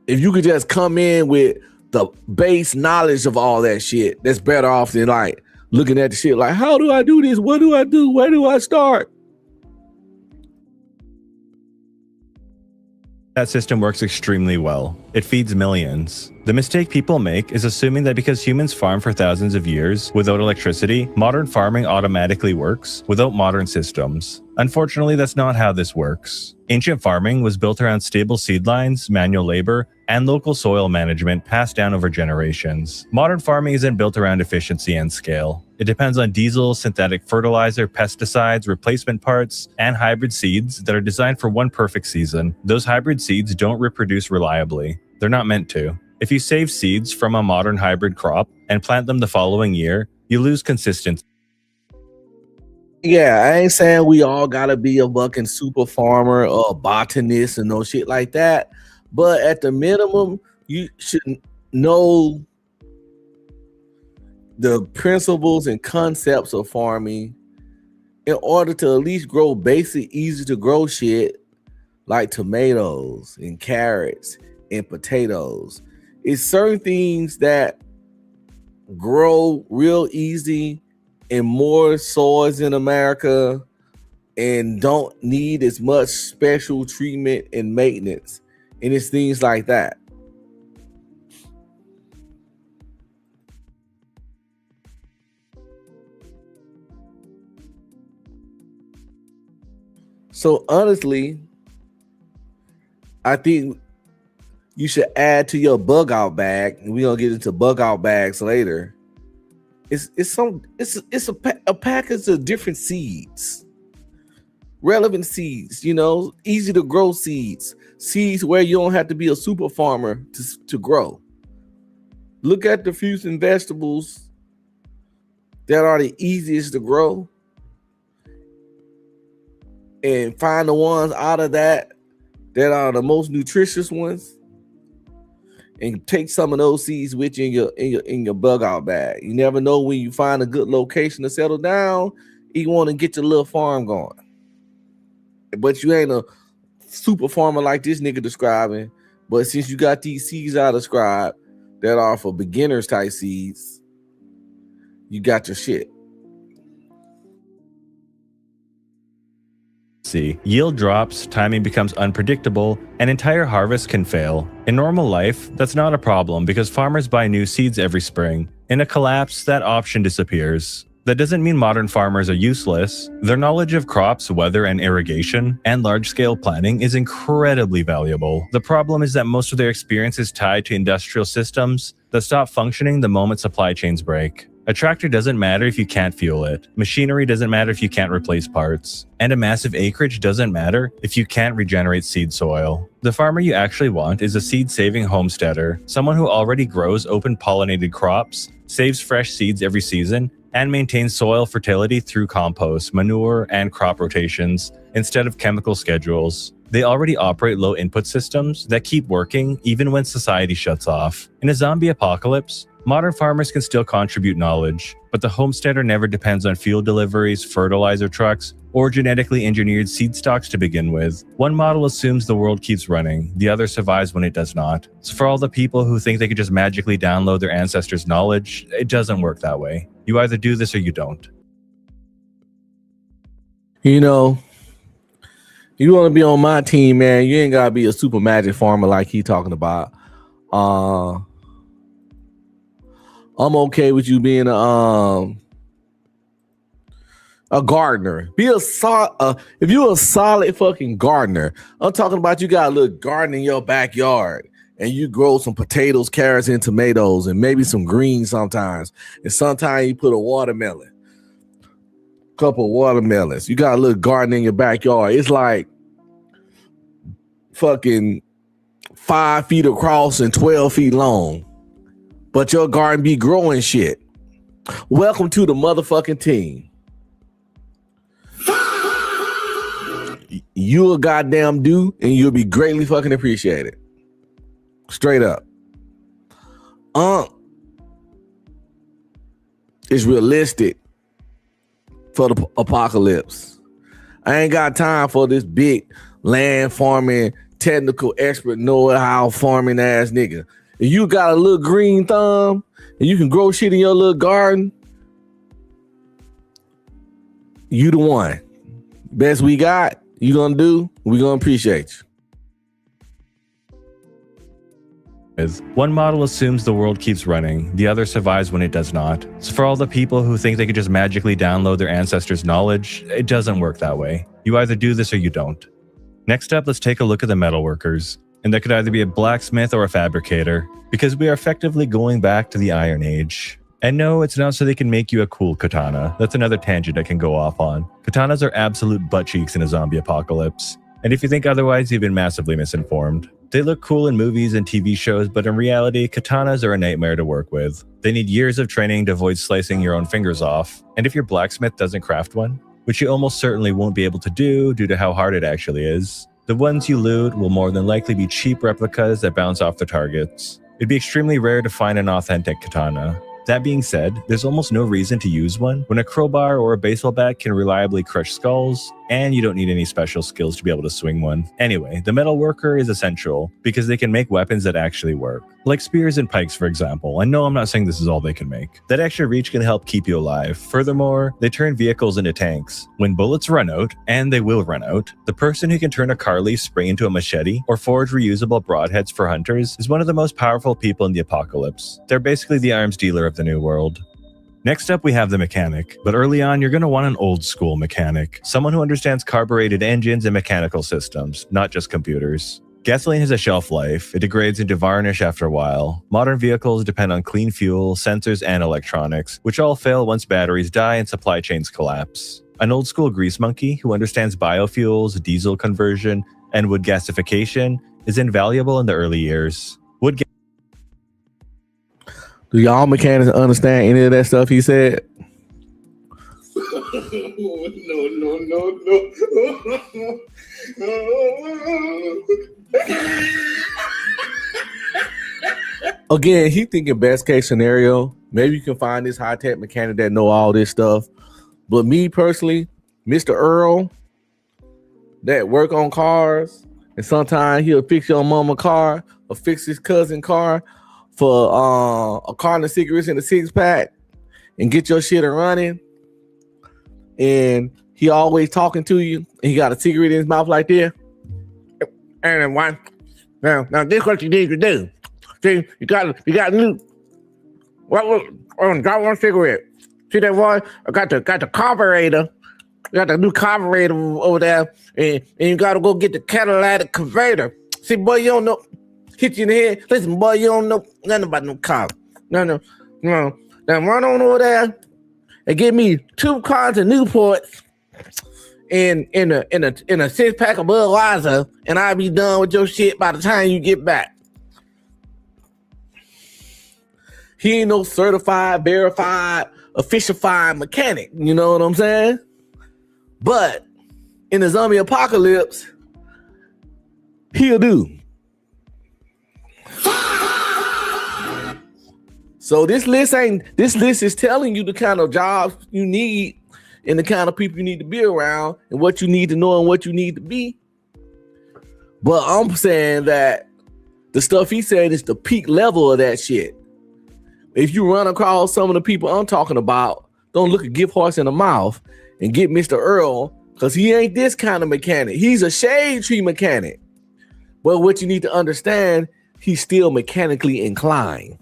If you could just come in with the base knowledge of all that shit, that's better off than like looking at the shit like, how do I do this? What do I do? Where do I start? that system works extremely well. It feeds millions. The mistake people make is assuming that because humans farm for thousands of years without electricity, modern farming automatically works without modern systems. Unfortunately, that's not how this works. Ancient farming was built around stable seed lines, manual labor, and local soil management passed down over generations. Modern farming isn't built around efficiency and scale. It depends on diesel, synthetic fertilizer, pesticides, replacement parts, and hybrid seeds that are designed for one perfect season. Those hybrid seeds don't reproduce reliably. They're not meant to. If you save seeds from a modern hybrid crop and plant them the following year, you lose consistency. Yeah, I ain't saying we all gotta be a fucking super farmer or a botanist and no shit like that. But at the minimum, you should know the principles and concepts of farming in order to at least grow basic, easy to grow shit like tomatoes and carrots and potatoes. It's certain things that grow real easy in more soils in America and don't need as much special treatment and maintenance. And it's things like that. So honestly, I think you should add to your bug out bag, and we're gonna get into bug out bags later. It's a package of different seeds, relevant seeds, easy to grow seeds where you don't have to be a super farmer to grow. Look at the fruits and vegetables that are the easiest to grow and find the ones out of that are the most nutritious ones and take some of those seeds with you in your bug out bag. You never know when you find a good location to settle down. You want to get your little farm going, but you ain't a super farmer like this nigga describing. But since you got these seeds I described that are for beginners type seeds, you got your shit. Yield drops, timing becomes unpredictable, and entire harvests can fail. In normal life, that's not a problem because farmers buy new seeds every spring. In a collapse, that option disappears. That doesn't mean modern farmers are useless. Their knowledge of crops, weather, and irrigation, and large-scale planning is incredibly valuable. The problem is that most of their experience is tied to industrial systems that stop functioning the moment supply chains break. A tractor doesn't matter if you can't fuel it. Machinery doesn't matter if you can't replace parts. And a massive acreage doesn't matter if you can't regenerate seed soil. The farmer you actually want is a seed-saving homesteader, someone who already grows open-pollinated crops, saves fresh seeds every season, and maintains soil fertility through compost, manure, and crop rotations instead of chemical schedules. They already operate low input systems that keep working even when society shuts off. In a zombie apocalypse, modern farmers can still contribute knowledge, but the homesteader never depends on fuel deliveries, fertilizer trucks, or genetically engineered seed stocks to begin with. One model assumes the world keeps running, the other survives when it does not. So for all the people who think they could just magically download their ancestors' knowledge, it doesn't work that way. You either do this or you don't. You know, you want to be on my team, man, you ain't got to be a super magic farmer like he talking about. I'm okay with you being a gardener. Be a if you're a solid fucking gardener. I'm talking about you got a little garden in your backyard and you grow some potatoes, carrots, and tomatoes, and maybe some greens sometimes. And sometimes you put a watermelon, couple of watermelons. You got a little garden in your backyard. It's like fucking 5 feet across and 12 feet long. But your garden be growing shit. Welcome to the motherfucking team. You a goddamn dude, and you'll be greatly fucking appreciated. Straight up. It's realistic for the apocalypse. I ain't got time for this big land farming, technical expert, know-how farming ass nigga. If you got a little green thumb and you can grow shit in your little garden, you the one. Best we got, you gonna do, we gonna appreciate you. One model assumes the world keeps running, the other survives when it does not. So for all the people who think they could just magically download their ancestors' knowledge, it doesn't work that way. You either do this or you don't. Next up, let's take a look at the metalworkers. And that could either be a blacksmith or a fabricator, because we are effectively going back to the Iron Age. And no, it's not so they can make you a cool katana. That's another tangent I can go off on. Katanas are absolute butt cheeks in a zombie apocalypse. And if you think otherwise, you've been massively misinformed. They look cool in movies and TV shows, but in reality, katanas are a nightmare to work with. They need years of training to avoid slicing your own fingers off. And if your blacksmith doesn't craft one, which you almost certainly won't be able to do due to how hard it actually is, the ones you loot will more than likely be cheap replicas that bounce off the targets. It'd be extremely rare to find an authentic katana. That being said, there's almost no reason to use one when a crowbar or a baseball bat can reliably crush skulls, and you don't need any special skills to be able to swing one. Anyway, the metal worker is essential because they can make weapons that actually work. Like spears and pikes, for example. And no, I'm not saying this is all they can make. That extra reach can help keep you alive. Furthermore, they turn vehicles into tanks. When bullets run out, and they will run out, the person who can turn a car leaf spray into a machete or forge reusable broadheads for hunters is one of the most powerful people in the apocalypse. They're basically the arms dealer of the new world. Next up, we have the mechanic. But early on, you're going to want an old school mechanic. Someone who understands carbureted engines and mechanical systems, not just computers. Gasoline has a shelf life. It degrades into varnish after a while. Modern vehicles depend on clean fuel, sensors, and electronics, which all fail once batteries die and supply chains collapse. An old school grease monkey who understands biofuels, diesel conversion, and wood gasification is invaluable in the early years. Do y'all mechanics understand any of that stuff he said? No. Again, he thinking best case scenario. Maybe you can find this high tech mechanic that know all this stuff. But me personally, Mr. Earl, that work on cars, and sometimes he'll fix your mama car or fix his cousin car for a carton of cigarettes in a 6-pack and get your shit running. And he always talking to you, and he got a cigarette in his mouth like this. And one, now this is what you need to do. See, you got new. Got one cigarette. See that boy? I got the carburetor. Got the new carburetor over there, and you gotta go get the catalytic converter. See, boy, you don't know. Hit you in the head. Listen, boy, you don't know nothing about no car. No. Now run on over there and get me 2 cars of Newports in a 6-pack of Budweiser, and I'll be done with your shit by the time you get back. He ain't no certified, verified, official-fied mechanic. You know what I'm saying? But in the zombie apocalypse, he'll do. So this list is telling you the kind of jobs you need and the kind of people you need to be around and what you need to know and what you need to be. But I'm saying that the stuff he said is the peak level of that shit. If you run across some of the people I'm talking about, don't look a gift horse in the mouth and get Mr. Earl, because he ain't this kind of mechanic. He's a shade tree mechanic. But what you need to understand, he's still mechanically inclined.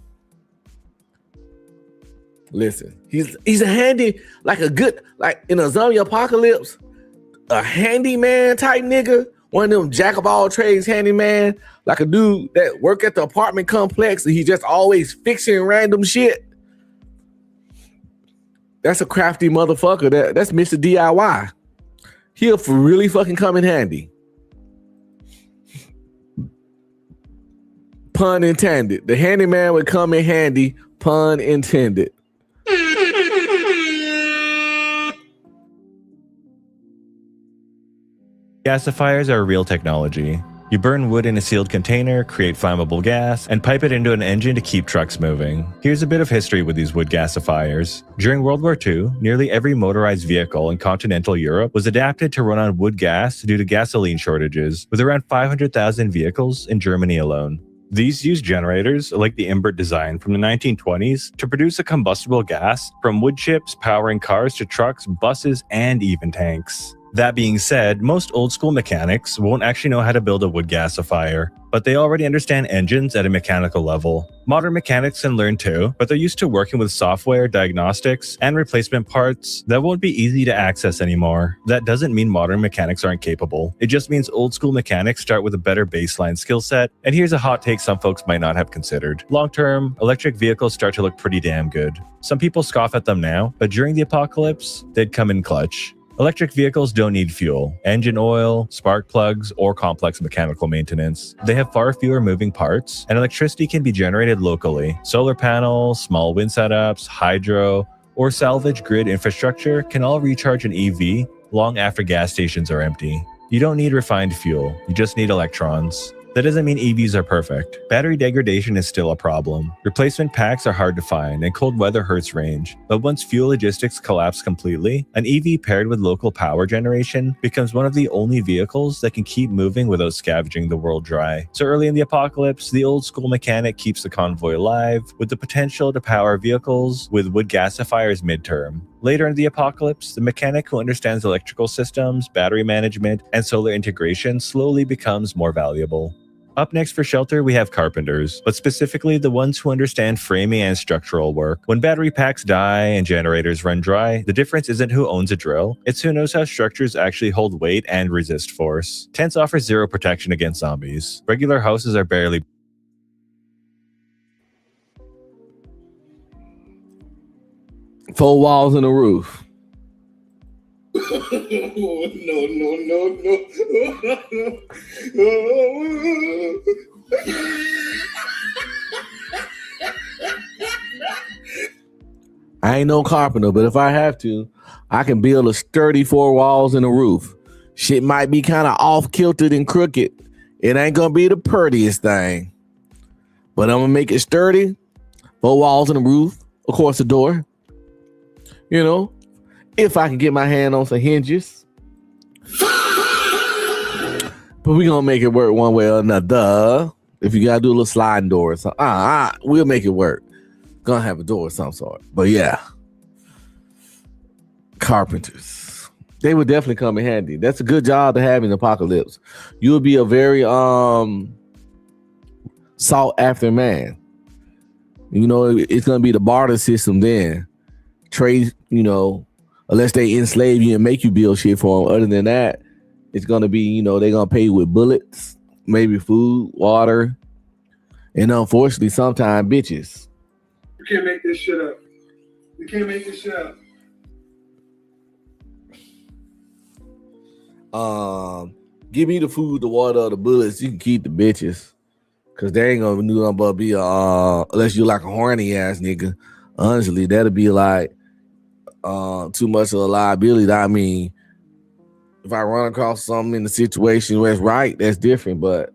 Listen, he's a handy, like in a zombie apocalypse, a handyman type nigga, one of them jack of all trades handyman, like a dude that work at the apartment complex and he just always fixing random shit. That's a crafty motherfucker. That's Mr. DIY. He'll really fucking come in handy. Pun intended. The handyman would come in handy, pun intended. Gasifiers are a real technology. You burn wood in a sealed container, create flammable gas, and pipe it into an engine to keep trucks moving. Here's a bit of history with these wood gasifiers. During World War II, nearly every motorized vehicle in continental Europe was adapted to run on wood gas due to gasoline shortages, with around 500,000 vehicles in Germany alone. These used generators, like the Imbert design from the 1920s, to produce a combustible gas from wood chips powering cars to trucks, buses, and even tanks. That being said, most old-school mechanics won't actually know how to build a wood gasifier, but they already understand engines at a mechanical level. Modern mechanics can learn too, but they're used to working with software, diagnostics, and replacement parts that won't be easy to access anymore. That doesn't mean modern mechanics aren't capable. It just means old-school mechanics start with a better baseline skill set, and here's a hot take some folks might not have considered. Long-term, electric vehicles start to look pretty damn good. Some people scoff at them now, but during the apocalypse, they'd come in clutch. Electric vehicles don't need fuel, engine oil, spark plugs, or complex mechanical maintenance. They have far fewer moving parts, and electricity can be generated locally. Solar panels, small wind setups, hydro, or salvage grid infrastructure can all recharge an EV long after gas stations are empty. You don't need refined fuel, you just need electrons. That doesn't mean EVs are perfect. Battery degradation is still a problem. Replacement packs are hard to find, and cold weather hurts range. But once fuel logistics collapse completely, an EV paired with local power generation becomes one of the only vehicles that can keep moving without scavenging the world dry. So early in the apocalypse, the old school mechanic keeps the convoy alive, with the potential to power vehicles with wood gasifiers midterm. Later in the apocalypse, the mechanic who understands electrical systems, battery management, and solar integration slowly becomes more valuable. Up next for shelter, we have carpenters, but specifically the ones who understand framing and structural work. When battery packs die and generators run dry, the difference isn't who owns a drill, it's who knows how structures actually hold weight and resist force. Tents offer zero protection against zombies. Regular houses are barely... Four walls and a roof. I ain't no carpenter, but if I have to, I can build a sturdy 4 walls and a roof. Shit might be kind of off-kiltered and crooked. It ain't gonna be the prettiest thing. But I'm gonna make it sturdy. 4 walls and a roof, of course, a door. You know, if I can get my hand on some hinges. But we're gonna make it work one way or another. If you gotta do a little sliding door or something, we'll make it work. Gonna have a door of some sort. But yeah, carpenters. They would definitely come in handy. That's a good job to have in the apocalypse. You'll be a very sought after man. You know, it's gonna be the barter system then. Trade, you know, unless they enslave you and make you build shit for them. Other than that, it's gonna be, you know, they're gonna pay you with bullets, maybe food, water, and unfortunately, sometimes bitches. You can't make this shit up. You can't make this shit up. Give me the food, the water, the bullets. You can keep the bitches, cause they ain't gonna do nothing but be unless you like a horny ass nigga. Honestly, that'll be like too much of a liability. I mean, if I run across something in the situation where it's right, that's different. But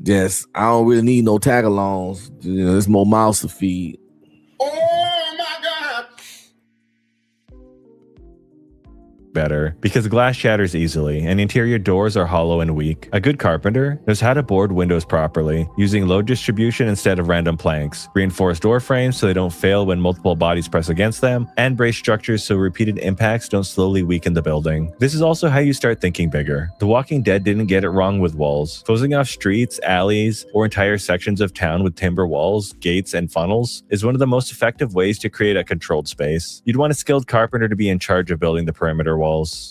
just I don't really need no tag-alongs. You know, there's more mouths to feed. Oh my God. Better because glass shatters easily and interior doors are hollow and weak. A good carpenter knows how to board windows properly, using load distribution instead of random planks, reinforce door frames so they don't fail when multiple bodies press against them, and brace structures so repeated impacts don't slowly weaken the building. This is also how you start thinking bigger. The Walking Dead didn't get it wrong with walls. Closing off streets, alleys, or entire sections of town with timber walls, gates, and funnels is one of the most effective ways to create a controlled space. You'd want a skilled carpenter to be in charge of building the perimeter walls.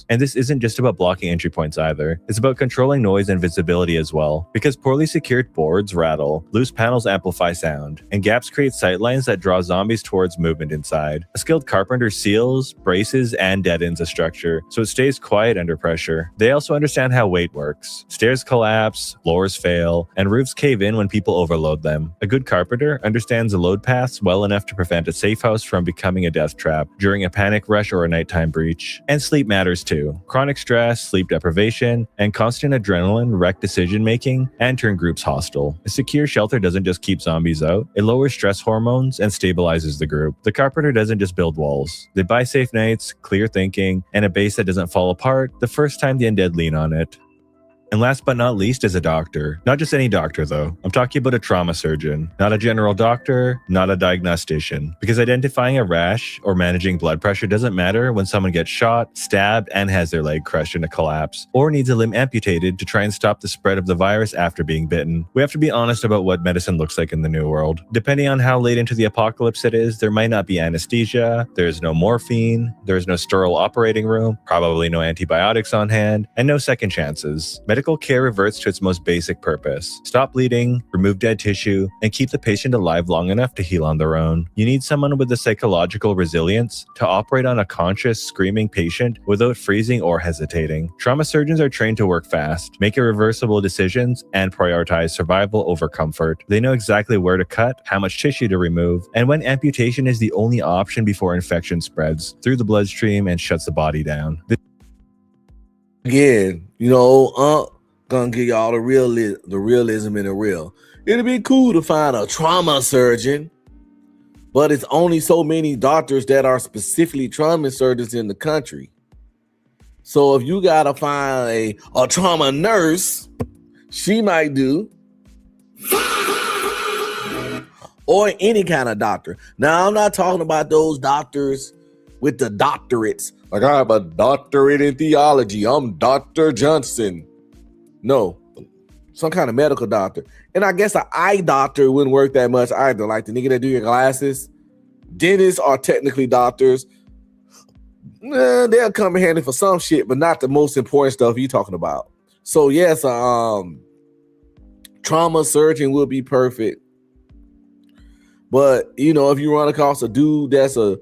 And this isn't just about blocking entry points either. It's about controlling noise and visibility as well. Because poorly secured boards rattle, loose panels amplify sound, and gaps create sightlines that draw zombies towards movement inside. A skilled carpenter seals, braces, and deadens a structure so it stays quiet under pressure. They also understand how weight works. Stairs collapse, floors fail, and roofs cave in when people overload them. A good carpenter understands the load paths well enough to prevent a safe house from becoming a death trap during a panic rush or a nighttime breach. And sleep matters too. Chronic stress, sleep deprivation, and constant adrenaline wreck decision making and turn groups hostile. A secure shelter doesn't just keep zombies out, it lowers stress hormones and stabilizes the group. The carpenter doesn't just build walls. They buy safe nights, clear thinking, and a base that doesn't fall apart the first time the undead lean on it. And last but not least is a doctor. Not just any doctor though. I'm talking about a trauma surgeon. Not a general doctor, not a diagnostician. Because identifying a rash or managing blood pressure doesn't matter when someone gets shot, stabbed, and has their leg crushed in a collapse, or needs a limb amputated to try and stop the spread of the virus after being bitten. We have to be honest about what medicine looks like in the new world. Depending on how late into the apocalypse it is, there might not be anesthesia, there is no morphine, there is no sterile operating room, probably no antibiotics on hand, and no second chances. Medical care reverts to its most basic purpose. Stop bleeding, remove dead tissue, and keep the patient alive long enough to heal on their own. You need someone with the psychological resilience to operate on a conscious, screaming patient without freezing or hesitating. Trauma surgeons are trained to work fast, make irreversible decisions, and prioritize survival over comfort. They know exactly where to cut, how much tissue to remove, and when amputation is the only option before infection spreads through the bloodstream and shuts the body down. Again, you know, gonna give y'all the realism in the real. It'd be cool to find a trauma surgeon, but it's only so many doctors that are specifically trauma surgeons in the country. So if you gotta find a trauma nurse, she might do, or any kind of doctor. Now, I'm not talking about those doctors with the doctorates. Like, I have a doctorate in theology. I'm Dr. Johnson. No, some kind of medical doctor. And I guess an eye doctor wouldn't work that much either. Like the nigga that do your glasses. Dentists are technically doctors. They'll come in handy for some shit, but not the most important stuff you're talking about. So yes, trauma surgeon would be perfect. But you know, if you run across a dude that's a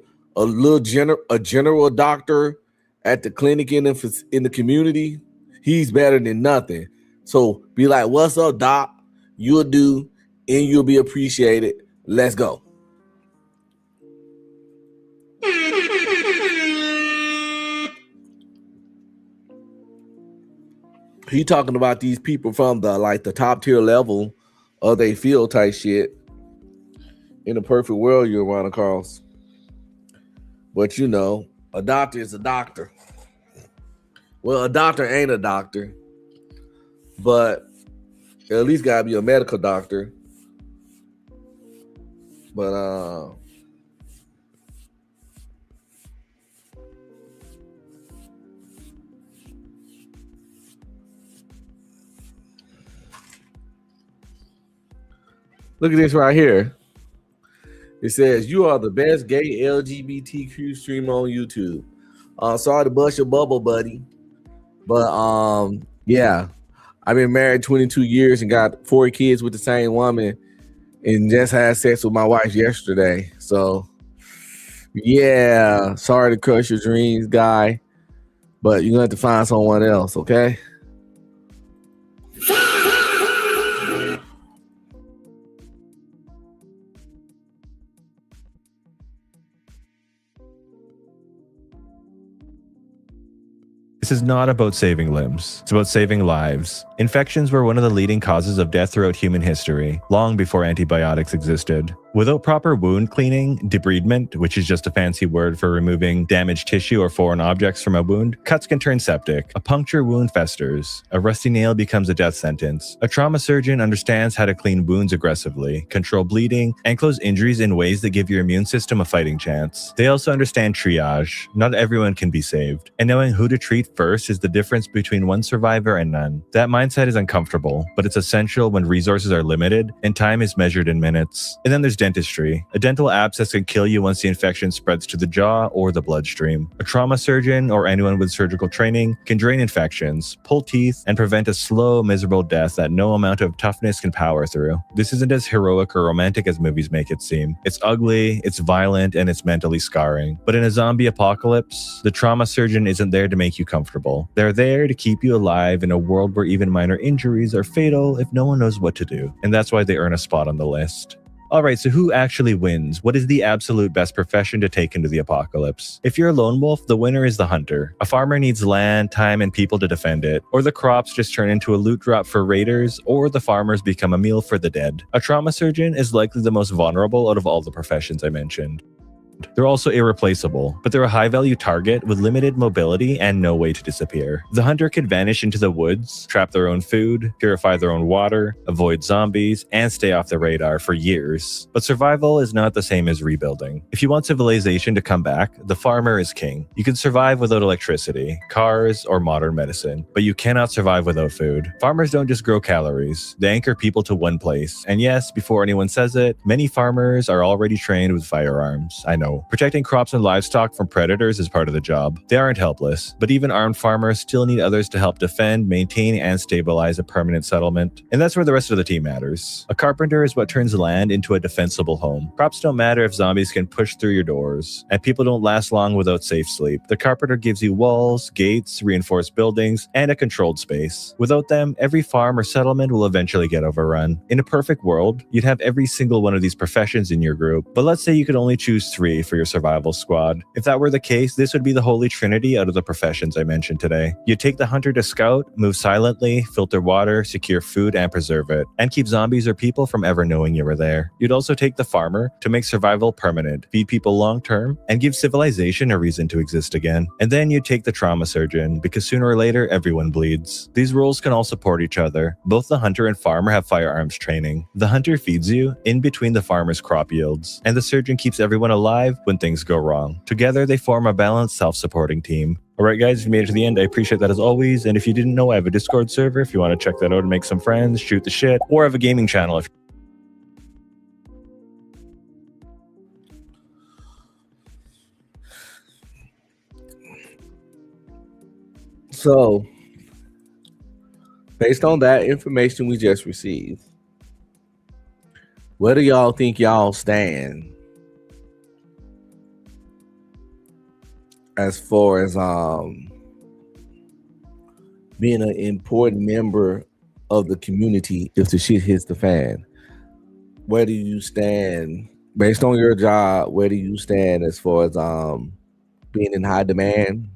general doctor at the clinic in the community, he's better than nothing. So be like, what's up, doc? You'll do, and you'll be appreciated. Let's go. He talking about these people from the top tier level or they feel type shit. In a perfect world, you'll run across. But you know, a doctor is a doctor. Well, a doctor ain't a doctor, but at least gotta be a medical doctor. But look at this right here. It says, you are the best gay LGBTQ streamer on YouTube. Sorry to bust your bubble, buddy. But yeah, I've been married 22 years and got 4 kids with the same woman and just had sex with my wife yesterday. So yeah, sorry to crush your dreams, guy. But you're gonna have to find someone else, okay? This is not about saving limbs. It's about saving lives. Infections were one of the leading causes of death throughout human history, long before antibiotics existed. Without proper wound cleaning, debridement, which is just a fancy word for removing damaged tissue or foreign objects from a wound, cuts can turn septic, a puncture wound festers, a rusty nail becomes a death sentence. A trauma surgeon understands how to clean wounds aggressively, control bleeding, and close injuries in ways that give your immune system a fighting chance. They also understand triage. Not everyone can be saved, and knowing who to treat first is the difference between one survivor and none. That mindset is uncomfortable, but it's essential when resources are limited and time is measured in minutes. And then there's dentistry. A dental abscess can kill you once the infection spreads to the jaw or the bloodstream. A trauma surgeon or anyone with surgical training can drain infections, pull teeth, and prevent a slow, miserable death that no amount of toughness can power through. This isn't as heroic or romantic as movies make it seem. It's ugly, it's violent, and it's mentally scarring. But in a zombie apocalypse, the trauma surgeon isn't there to make you comfortable. They're there to keep you alive in a world where even minor injuries are fatal if no one knows what to do. And that's why they earn a spot on the list. Alright, so who actually wins? What is the absolute best profession to take into the apocalypse? If you're a lone wolf, the winner is the hunter. A farmer needs land, time, and people to defend it. Or the crops just turn into a loot drop for raiders, or the farmers become a meal for the dead. A trauma surgeon is likely the most vulnerable out of all the professions I mentioned. They're also irreplaceable, but they're a high-value target with limited mobility and no way to disappear. The hunter could vanish into the woods, trap their own food, purify their own water, avoid zombies, and stay off the radar for years. But survival is not the same as rebuilding. If you want civilization to come back, the farmer is king. You can survive without electricity, cars, or modern medicine, but you cannot survive without food. Farmers don't just grow calories, they anchor people to one place. And yes, before anyone says it, many farmers are already trained with firearms. I know. Protecting crops and livestock from predators is part of the job. They aren't helpless, but even armed farmers still need others to help defend, maintain, and stabilize a permanent settlement. And that's where the rest of the team matters. A carpenter is what turns land into a defensible home. Crops don't matter if zombies can push through your doors, and people don't last long without safe sleep. The carpenter gives you walls, gates, reinforced buildings, and a controlled space. Without them, every farm or settlement will eventually get overrun. In a perfect world, you'd have every single one of these professions in your group, but let's say you could only choose 3 for your survival squad. If that were the case, this would be the holy trinity out of the professions I mentioned today. You'd take the hunter to scout, move silently, filter water, secure food, and preserve it, and keep zombies or people from ever knowing you were there. You'd also take the farmer to make survival permanent, feed people long-term, and give civilization a reason to exist again. And then you'd take the trauma surgeon, because sooner or later, everyone bleeds. These roles can all support each other. Both the hunter and farmer have firearms training. The hunter feeds you in between the farmer's crop yields, and the surgeon keeps everyone alive when things go wrong. Together, they form a balanced, self-supporting team. Alright guys, if you made it to the end, I appreciate that as always, and if you didn't know, I have a Discord server if you want to check that out and make some friends, shoot the shit, or have a gaming channel if So, based on that information we just received, where do y'all think y'all stand as far as being an important member of the community if the shit hits the fan? Where do you stand based on your job? Where do you stand as far as being in high demand,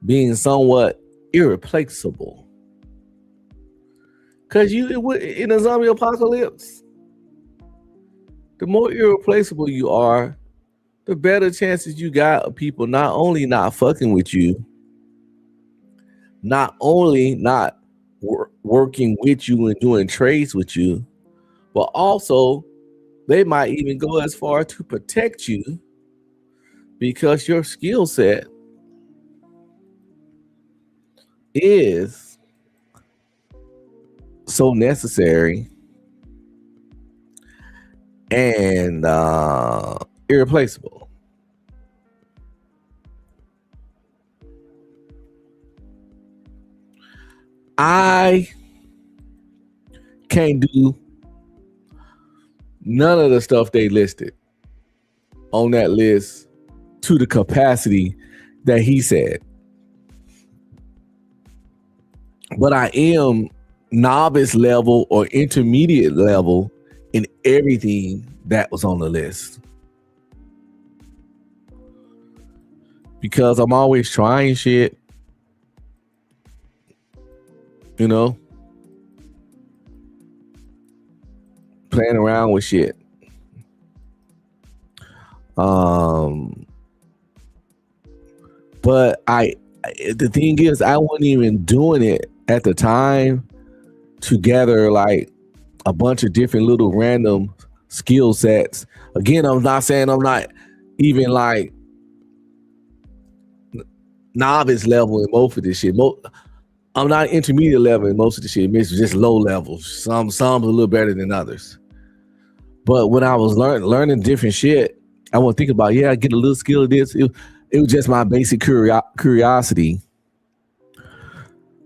being somewhat irreplaceable, Because in a zombie apocalypse, the more irreplaceable you are, the better chances you got of people not only not fucking with you, not only not working with you and doing trades with you, but also they might even go as far to protect you because your skill set is so necessary and irreplaceable. I can't do none of the stuff they listed on that list to the capacity that he said. But I am novice level or intermediate level in everything that was on the list. Because I'm always trying shit. You know? Playing around with shit. But the thing is, I wasn't even doing it at the time to gather like a bunch of different little random skill sets. Again, I'm not saying I'm not even like novice level in most of this shit. I'm not intermediate level in most of the shit. It's just low levels. Some a little better than others. But when I was learning different shit, I wasn't thinking about, I get a little skill of this. It was just my basic curiosity.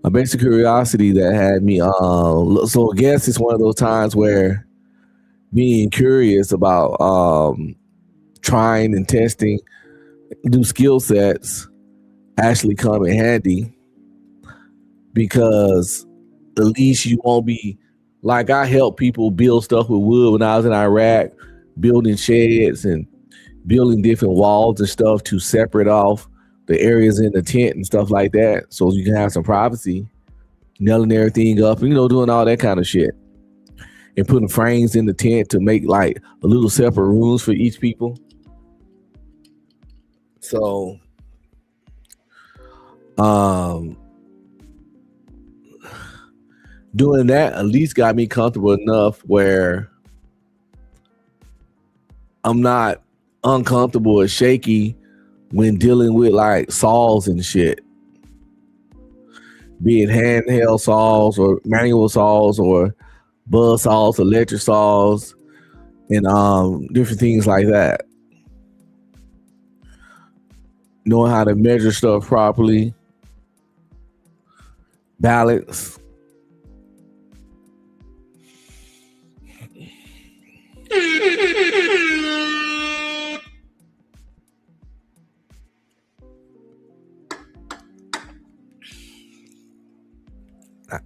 A basic curiosity that had me so I guess it's one of those times where being curious about trying and testing new skill sets actually come in handy, because at least you won't be like, I helped people build stuff with wood when I was in Iraq, building sheds and building different walls and stuff to separate off the areas in the tent and stuff like that, so you can have some privacy, nailing everything up, doing all that kind of shit, and putting frames in the tent to make like a little separate rooms for each people. So, doing that at least got me comfortable enough where I'm not uncomfortable or shaky when dealing with like saws and shit, be it handheld saws or manual saws or buzz saws, electric saws, and different things like that. Knowing how to measure stuff properly, balance.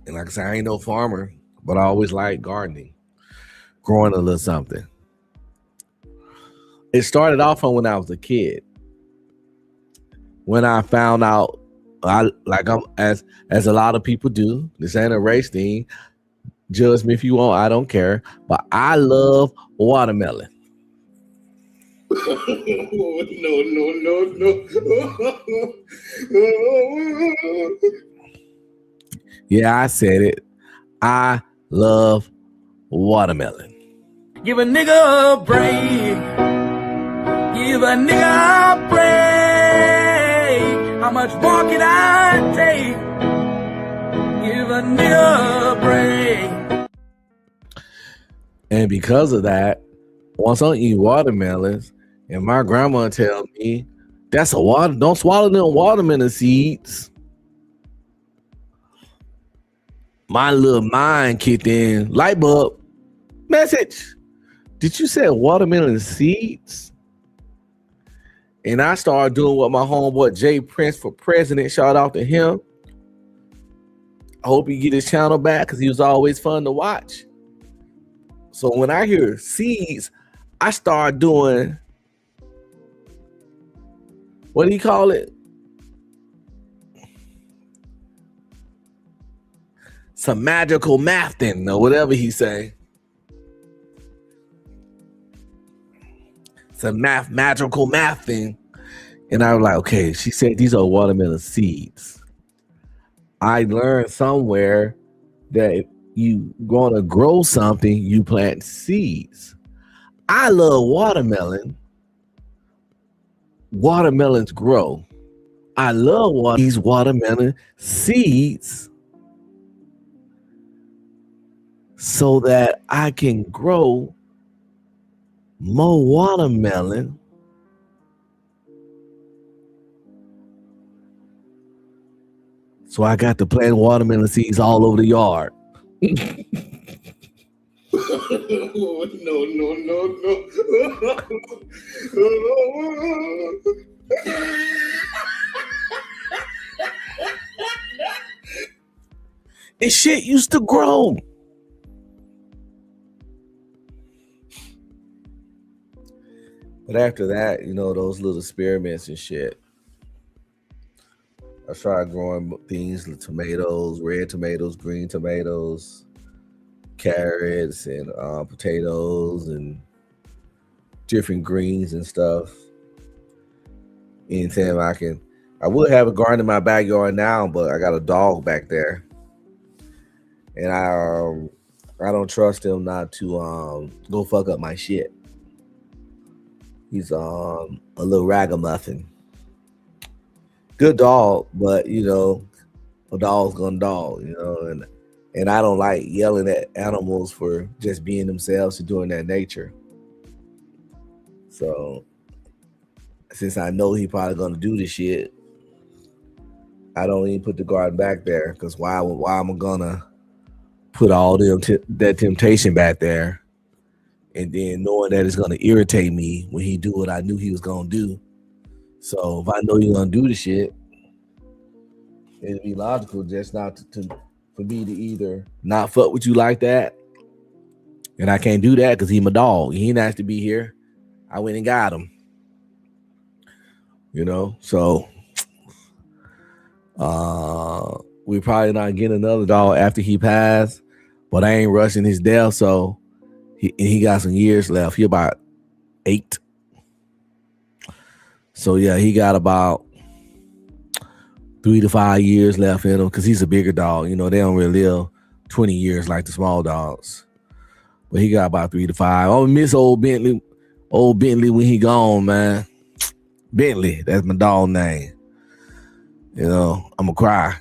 And like I said, I ain't no farmer, but I always liked gardening, growing a little something. It started off from when I was a kid. When I found out, I'm as a lot of people do, this ain't a race thing. Judge me if you want, I don't care. But I love watermelon. No. Yeah, I said it. I love watermelon. Give a nigga a break. Give a nigga a break. How much more can I take? Give a nigga a break. And because of that, once I eat watermelons, and my grandma tell me, that's a water, don't swallow them watermelon seeds. My little mind kicked in, light bulb, message. Did you say watermelon seeds? And I started doing what my homeboy Jay Prince for president, shout out to him. I hope he get his channel back because he was always fun to watch. So when I hear seeds, I start doing, what do you call it? some magical math thing or whatever he say. Some magical math thing. And I was like, okay, she said these are watermelon seeds. I learned somewhere that if you want to grow something, you plant seeds. I love watermelon. Watermelons grow. I love these watermelon seeds so that I can grow more watermelon. So I got to plant watermelon seeds all over the yard. No. And shit used to grow. But after that, you know, those little experiments and shit, I tried growing things like tomatoes, red tomatoes, green tomatoes, carrots, and potatoes, and different greens and stuff. Anytime I would have a garden in my backyard now, but I got a dog back there, and I don't trust him not to go fuck up my shit. He's a little ragamuffin. Good dog, but you know, a dog's gonna dog, you know, and I don't like yelling at animals for just being themselves and doing their nature. So since I know he probably gonna do this shit, I don't even put the garden back there, because why am I gonna put all that temptation back there, and then knowing that it's gonna irritate me when he do what I knew he was gonna do. So if I know you're gonna do the shit, it'd be logical just not for me to either not fuck with you like that, and I can't do that because he's my dog. He ain't has to be here. I went and got him. You know, so we probably not getting another dog after he passed, but I ain't rushing his death. So he got some years left. He about 8. So yeah, he got about 3 to 5 years left in him, because he's a bigger dog. You know, they don't really live 20 years like the small dogs. But he got about 3 to 5. Oh, miss old Bentley when he gone, man. Bentley, that's my dog name. You know, I'm gonna cry.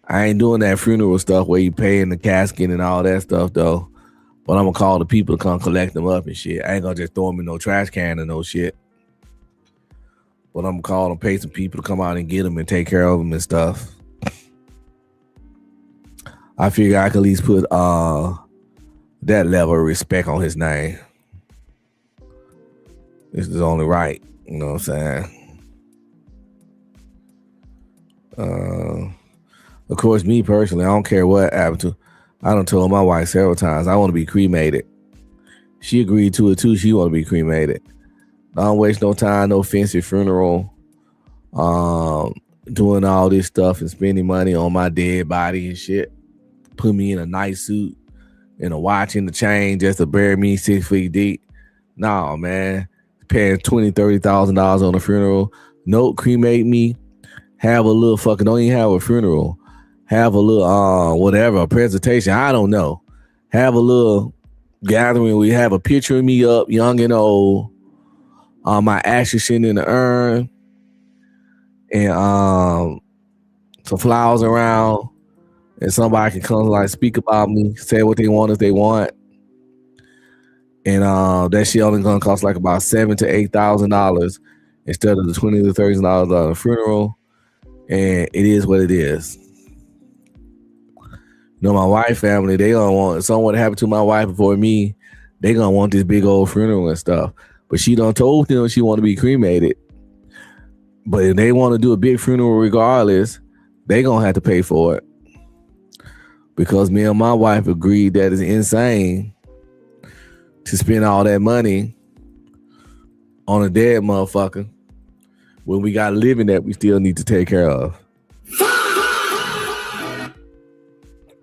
I ain't doing that funeral stuff where you paying the casket and all that stuff though. But I'm gonna call the people to come collect them up and shit. I ain't gonna just throw them in no trash can and no shit. But I'm gonna call and pay some people to come out and get them and take care of them and stuff. I figure I could at least put that level of respect on his name. This is only right, you know what I'm saying? Of course, me personally, I don't care what happened to. I done told my wife several times I want to be cremated. She agreed to it too. She want to be cremated. I don't waste no time, no fancy funeral, doing all this stuff and spending money on my dead body and shit. Put me in a nice suit and a watch and the chain just to bury me 6 feet deep. No, man. Paying $20,000-$30,000 on a funeral. No, cremate me. Have a little fucking, don't even have a funeral. Have a little whatever, a presentation. I don't know. Have a little gathering. We have a picture of me up, young and old. My ashes sitting in the urn. And some flowers around. And somebody can come like speak about me, say what they want if they want. And that shit only gonna cost like about $7,000 to $8,000 instead of the $20,000 to $30,000 on a funeral. And it is what it is. You know, my wife family, they gonna want, if something would happen to my wife before me, they gonna want this big old funeral and stuff. But she done told them she want to be cremated. But if they want to do a big funeral regardless, they gonna have to pay for it. Because me and my wife agreed that it's insane to spend all that money on a dead motherfucker when we got a living that we still need to take care of.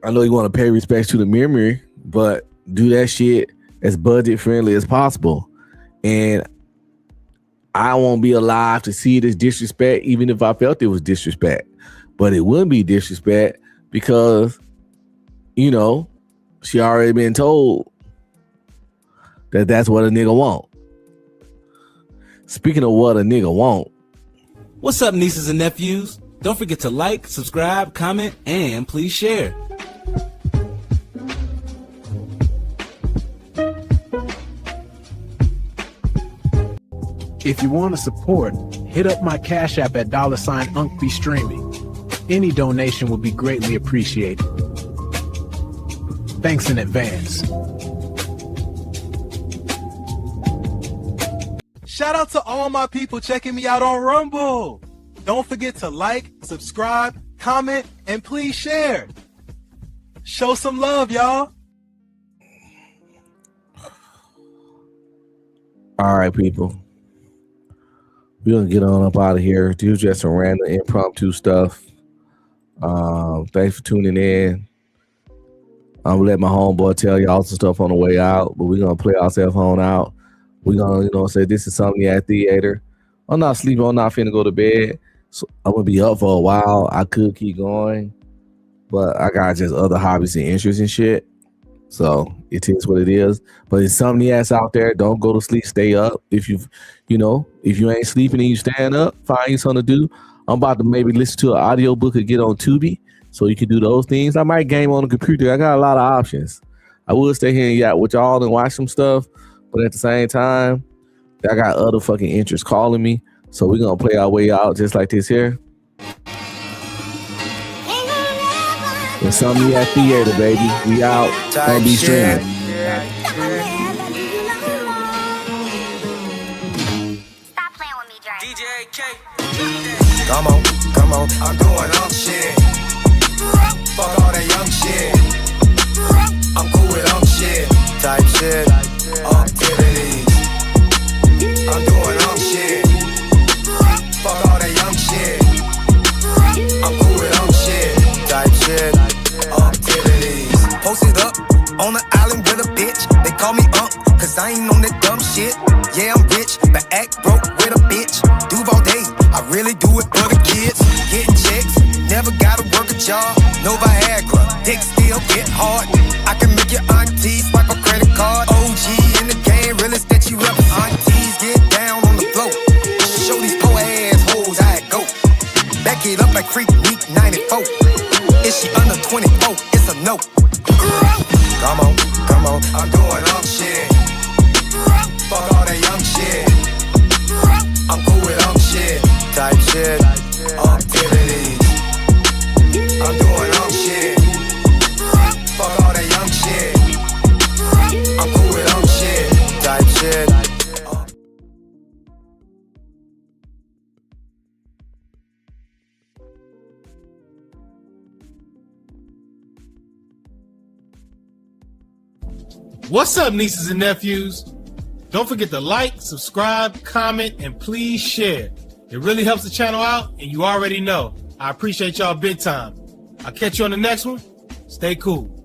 I know you want to pay respects to the memory, but do that shit as budget friendly as possible. And I won't be alive to see it as disrespect, even if I felt it was disrespect. But it wouldn't be disrespect because, you know, she already been told that that's what a nigga want. Speaking of what a nigga want. What's up, nieces and nephews? Don't forget to like, subscribe, comment, and please share. If you want to support, hit up my Cash App at $UncBeStreaming. Any donation will be greatly appreciated. Thanks in advance. Shout out to all my people checking me out on Rumble. Don't forget to like, subscribe, comment, and please share. Show some love, y'all. All right, people. We're going to get on up out of here. This was just some random impromptu stuff. Thanks for tuning in. I'm going to let my homeboy tell y'all some stuff on the way out, but we're going to play ourselves on out. We're going to, say this is Insomniac Theater. I'm not sleeping. I'm not finna go to bed. So I'm going to be up for a while. I could keep going, but I got just other hobbies and interests and shit. So it is what it is. But insomniacs out there, don't go to sleep. Stay up. If if you ain't sleeping and you stand up, find you something to do. I'm about to maybe listen to an audiobook or get on Tubi so you can do those things. I might game on the computer. I got a lot of options. I will stay here and yacht with y'all and watch some stuff. But at the same time, I got other fucking interests calling me. So we're going to play our way out just like this here. Insomniac Theater, baby. We out. Don't be streaming. Stop playing with me, Dre. DJ K. Come on, I'm doing up shit. Fuck all that young shit. I'm cool with up shit. Type shit. Activities. I'm doing up shit. Fuck all that young shit. I'm cool with up shit. Type shit. Activities. Posted up on the island with a bitch. They call me cause I ain't on that dumb shit. Yeah, I'm rich, but act broke with a bitch. Duval day, I really do it for the kids. Getting checks, never gotta work a job. No Viagra, dick still get hard. I can make your auntie swipe a credit card. OG in the game, realest that you ever. Aunties get down on the floor. Show these poor ass hoes how it go. Back it up like Freak Week 94. Is she under 24? It's a no. Come on, I'm doing up shit. Fuck all that young shit. I'm cool with up shit. Type shit. Activities. I'm doing up shit. Fuck all that young shit. I'm cool with up shit. Type shit. What's up, nieces and nephews? Don't forget to like, subscribe, comment, and please share. It really helps the channel out, and you already know. I appreciate y'all big time. I'll catch you on the next one. Stay cool.